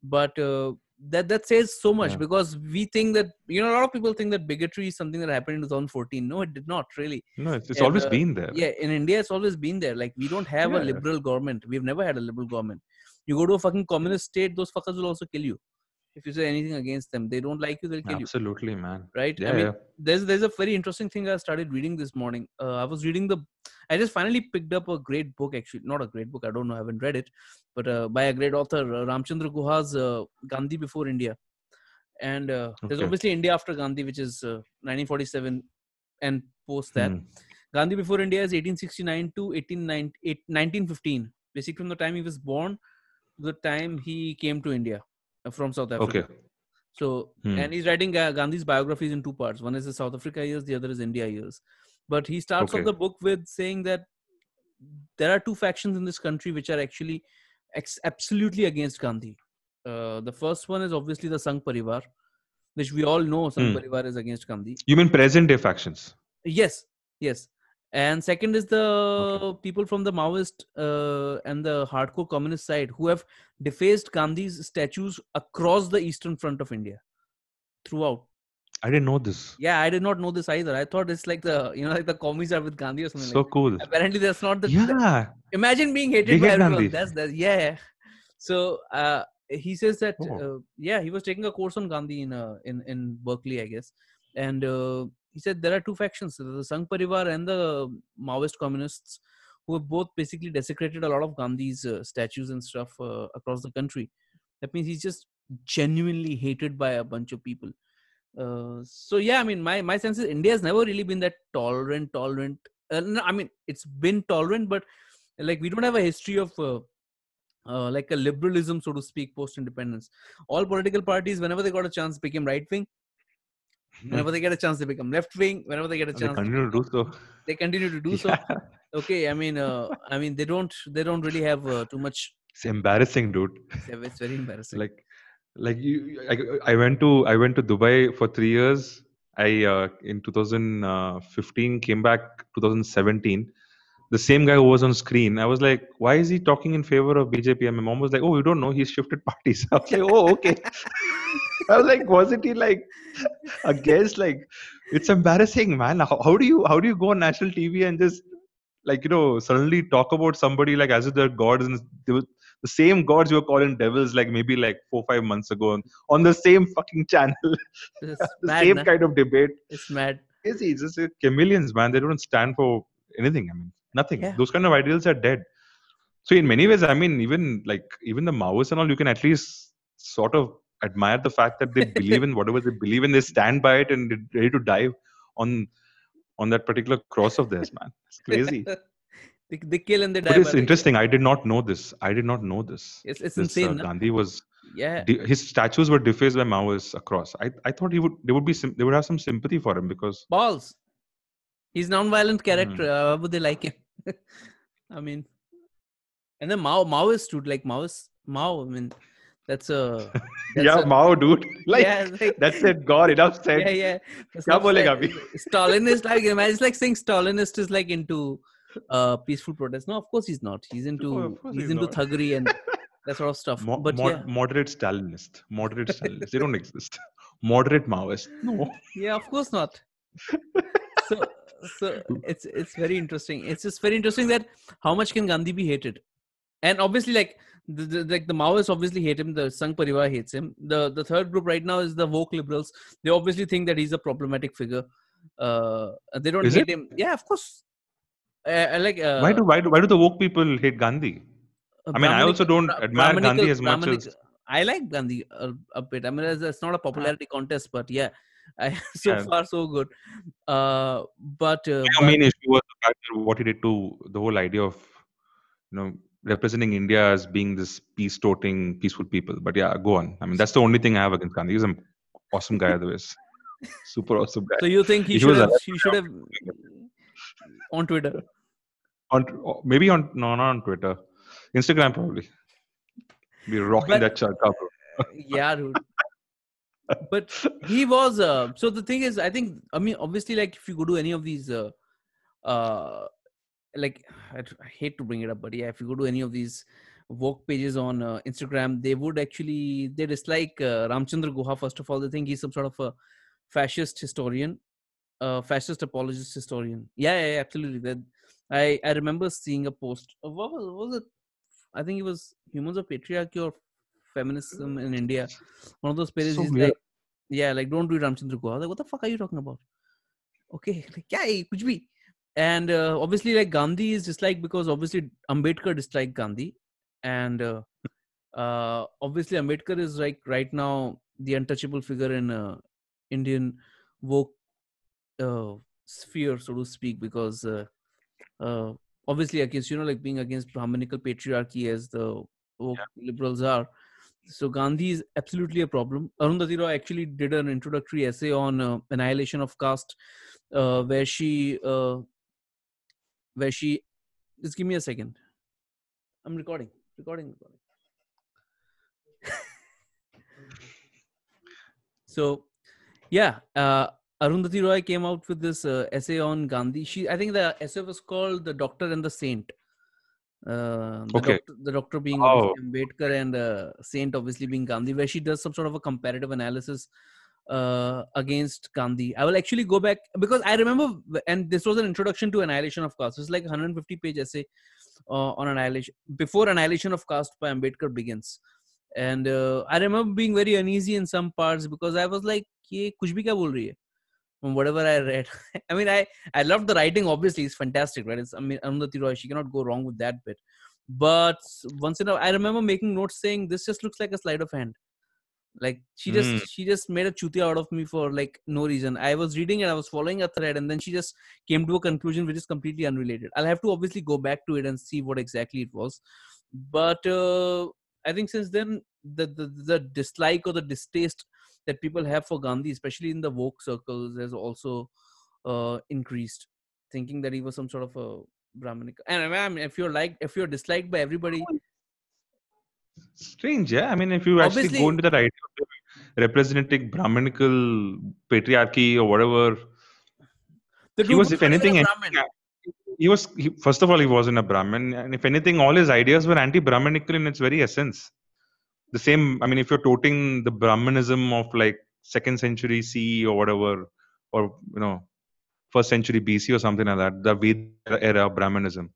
But that says so much, Yeah. because we think that, a lot of people think that bigotry is something that happened in 2014. No, it did not really. No, it's And, always been there. yeah, in India it's always been there. Like, we don't have a Yeah. liberal government. We've never had a liberal government. You go to a fucking communist state, those fuckers will also kill you if you say anything against them. They don't like you, they'll kill you, Absolutely, man. right? Yeah, I mean, yeah. there's a very interesting thing I started reading this morning. I just finally picked up a great book, actually not a great book, I don't know, I haven't read it, but by a great author, Ramchandra Guha's Gandhi Before India. And there's Okay. obviously India After Gandhi, which is 1947 and post that. Gandhi Before India is 1869 to 1915, basically from the time he was born to the time he came to India from South Africa. Okay. So, and he's writing Gandhi's biographies in two parts. One is the South Africa years, the other is India years. But he starts off the book with saying that there are two factions in this country which are actually absolutely against Gandhi. The first one is obviously the Sangh Parivar, which we all know Sangh Parivar is against Gandhi. You mean present day factions? Yes. And second is the people from the Maoist and the hardcore communist side who have defaced Gandhi's statues across the eastern front of India throughout. I didn't know this. Yeah, I did not know this either. I thought it's like like the commies are with Gandhi or something. So like cool. Apparently, that's not the. Yeah. Imagine being hated by everyone. That's yeah. So he says that he was taking a course on Gandhi in Berkeley, I guess, and he said there are two factions: the Sangh Parivar and the Maoist communists, who have both basically desecrated a lot of Gandhi's statues and stuff across the country. That means he's just genuinely hated by a bunch of people. So yeah, I mean, my sense is India has never really been that tolerant. No, I mean, it's been tolerant, but like we don't have a history of like a liberalism, so to speak, post-independence. All political parties, whenever they got a chance, became right-wing. Whenever they get a chance, they become left-wing. Whenever they get a chance, they continue to do so. They continue to do so. Okay, I mean, they don't really have too much. It's embarrassing, dude. It's very embarrassing. I went to Dubai for 3 years. I in 2015 came back 2017. The same guy who was on screen, I was like, why is he talking in favor of BJP? And my mom was like, oh, you don't know, he's shifted parties. I was like, oh, okay. I was like, wasn't he like against? Like, it's embarrassing, man. How do you go on national TV and just suddenly talk about somebody like as if they're gods, and the same gods you were calling devils like maybe like 4-5 months ago on the same fucking channel. The mad, same kind of debate. It's mad. It's just chameleons, man. They don't stand for anything. I mean, nothing. Yeah. Those kind of ideals are dead. So in many ways, I mean, even the Maoists and all, you can at least sort of admire the fact that they believe in whatever they believe in. They stand by it and they're ready to die on that particular cross of theirs, man. It's crazy. They kill and they die. But it's interesting. I did not know this. It's insane. Gandhi was. Yeah. His statues were defaced by Maoists across. I thought they would have some sympathy for him because balls. He's a non-violent character. How would they like him? I mean, and then Maoist dude, like Mao. I mean, that's a Mao, dude. That's it. God, enough said. Yeah. Stalinist, like imagine, it's like saying Stalinist is like into peaceful protest. No, of course he's not. He's into thuggery and that sort of stuff. Moderate Stalinist. They don't exist. Moderate Maoist. No. Yeah, of course not. So it's very interesting. It's just very interesting that how much can Gandhi be hated, and obviously the Maoists obviously hate him. The Sangh Parivar hates him. The third group right now is the woke liberals. They obviously think that he's a problematic figure. They don't hate him. Yeah, of course. Why do the woke people hate Gandhi? I mean, I also don't admire Gandhi as much as I like Gandhi a bit. I mean, it's not a popularity contest, but yeah. Far so good. But my main issue was the fact that what he did to the whole idea of representing India as being this peace-toting, peaceful people. But yeah, go on. I mean, that's the only thing I have against Gandhi. He's an awesome guy otherwise. Super awesome guy. So you think he should have on Twitter? Not on Twitter. Instagram probably. Be rocking that charka, bro. Yeah, dude. But he was so the thing is, I mean obviously, like if you go to any of these uh like I hate to bring it up, but yeah, if you go to any of these woke pages on Instagram, they dislike Ramchandra Guha. First of all, they think he's some sort of a fascist historian, fascist apologist historian. Yeah, absolutely. That I remember seeing a post. What was it? I think it was Humans of Patriarchy or Feminism in India. One of those pages. So He's weird. like, yeah, like don't read Ramchandra Guha. I was like, what the fuck are you talking about? Okay, like yeah, kuch bhi. And obviously, like Gandhi is disliked because obviously Ambedkar disliked Gandhi, and obviously Ambedkar is like right now the untouchable figure in Indian woke uh, sphere, so to speak, because uh, obviously against like being against Brahminical patriarchy as the woke liberals are. So Gandhi is absolutely a problem. Arundhati Roy actually did an introductory essay on annihilation of caste, uh, where she uh, where she just give me a second. I'm recording. So yeah, Arundhati Roy came out with this essay on Gandhi. I think the essay was called "The Doctor and the Saint." Okay. The doctor being Oh, obviously Ambedkar, and saint obviously being Gandhi, where she does some sort of a comparative analysis against Gandhi. I will actually go back because I remember, and this was an introduction to Annihilation of Caste. It's like a 150-page essay on annihilation before Annihilation of Caste by Ambedkar begins. And I remember being very uneasy in some parts because I was like, "ये कुछ भी क्या बोल रही है?" From whatever I read. I mean, I love the writing. Obviously, it's fantastic, right? I mean, Arundhati Roy, she cannot go wrong with that bit. But once in a, I remember making notes saying this just looks like a sleight of hand. Like hmm. she just made a chutia out of me for like no reason. I was reading it, I was following a thread, and then she just came to a conclusion which is completely unrelated. I'll have to obviously go back to it and see what exactly it was. But I think since then the dislike or the distaste that people have for Gandhi, especially in the woke circles, has also increased, thinking that he was some sort of a Brahminic. And I mean, if you're disliked by everybody, Strange, yeah. I mean, if you actually go obviously into that idea of representing Brahminical patriarchy or whatever, the he dude was, was if not even a anything, Brahmin. first of all, he wasn't a Brahmin. And if anything, all his ideas were anti Brahminical in its very essence. The same, I mean, if you're toting the Brahmanism of like second century CE or whatever, or, first century BC or something like that, the Veda era Brahmanism.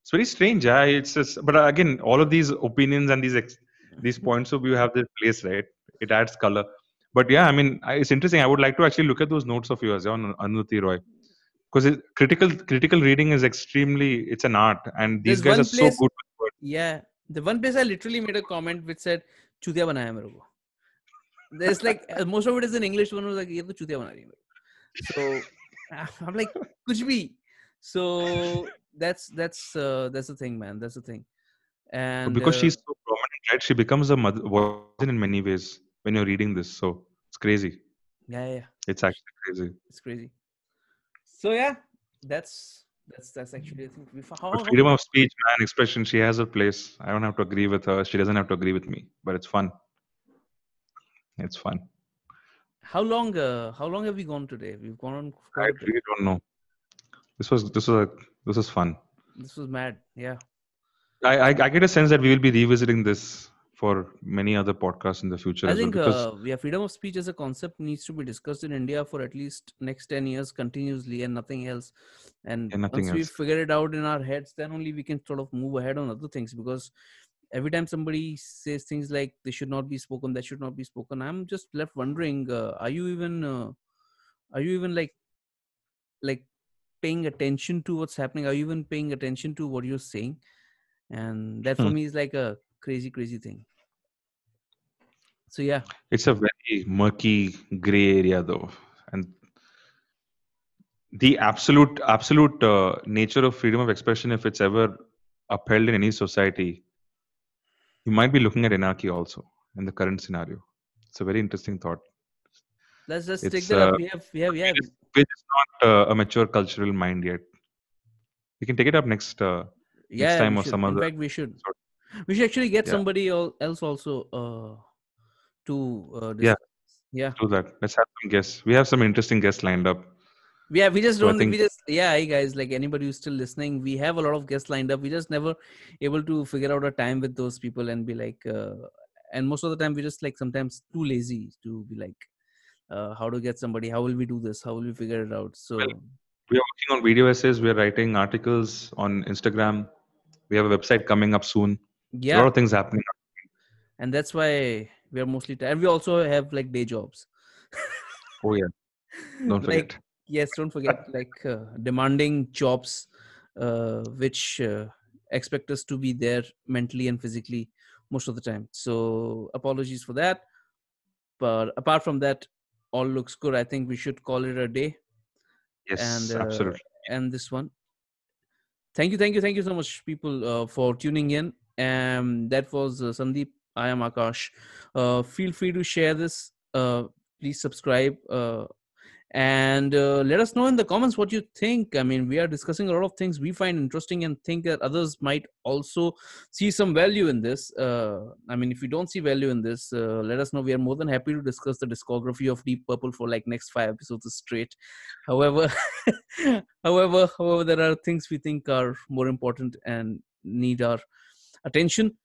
It's very strange. Yeah, it's just, but again, all of these opinions and these points of view have their place, right? It adds color. But yeah, I mean, it's interesting. I would like to actually look at those notes of yours, yeah, on Anuti Roy, because critical reading is extremely, it's an art, and these There's guys are one so place, good with words. yeah, the one place I literally made a comment which said "चूतिया बनाया मेरे को." There's like most of it is in English. One was like "ये तो चूतिया बना रही है मेरे को." So I'm like कुछ भी. So that's the thing, man. That's the thing. But And because she's so prominent, right? She becomes a mother in many ways when you're reading this. So it's crazy. yeah, It's actually crazy. it's crazy. So yeah, that's actually I think But how freedom of speech, man, expression, she has a place. I don't have to agree with her. She doesn't have to agree with me. But it's fun. It's fun. how long have we gone today? We've gone on I quite a bit. really don't know. This was fun. This was mad. Yeah. I get a sense that we will be revisiting this for many other podcasts in the future I as well, think because yeah, freedom of speech as a concept needs to be discussed in India for at least next 10 years continuously and nothing else. And and nothing once we else. figure it out in our heads, then only we can sort of move ahead on other things. Because every time somebody says things like they should not be spoken, that should not be spoken, I'm just left wondering, are you even like paying attention to what's happening? Are you even paying attention to what you're saying? And that for Hmm. me is like a crazy thing. So yeah. It's a very murky gray area, though, and the absolute nature of freedom of expression, if it's ever upheld in any society, you might be looking at anarchy also in the current scenario. It's a very interesting thought. Let's just take It's that up. we're just not a mature cultural mind yet. We can take it up next We time or should. some In other fact, we should. We should actually get yeah. somebody else also to Yeah, discuss. Yeah, let's do that. Let's have some guests. We have some interesting guests lined up. Yeah, we just So I don't. think We just hey guys, like anybody who's still listening, we have a lot of guests lined up. We just never able to figure out a time with those people and be like. And most of the time, we just like sometimes too lazy to be like, how to get somebody? How will we do this? How will we figure it out? well, So we are working on video essays. We are writing articles on Instagram. We have a website coming up soon. So a lot yeah, of things happening. and that's why we are mostly tired. We also have like day jobs. Oh yeah, don't Like forget. yes, don't forget like demanding jobs, which expect us to be there mentally and physically most of the time. So apologies for that. But apart from that, all looks good. I think we should call it a day and Yes, absolutely. end this one. Thank you so much, people, for tuning in. That was Sandeep. I am Akash. Feel free to share this. Please subscribe. And let us know in the comments what you think. I mean, we are discussing a lot of things we find interesting and think that others might also see some value in this. I mean, if you don't see value in this, let us know. We are more than happy to discuss the discography of Deep Purple for like next 5 episodes straight. However, however, there are things we think are more important and need our attention.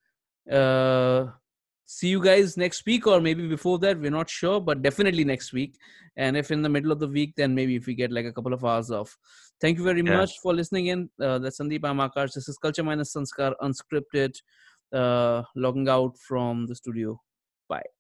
uh See you guys next week, or maybe before that, we're not sure, but definitely next week. And if in the middle of the week, then maybe if we get like a couple of hours off. Thank you very Yeah. much for listening in. That's Sandeep. I'm Akash. This is Culture Minus Sanskar Unscripted, logging out from the studio. Bye.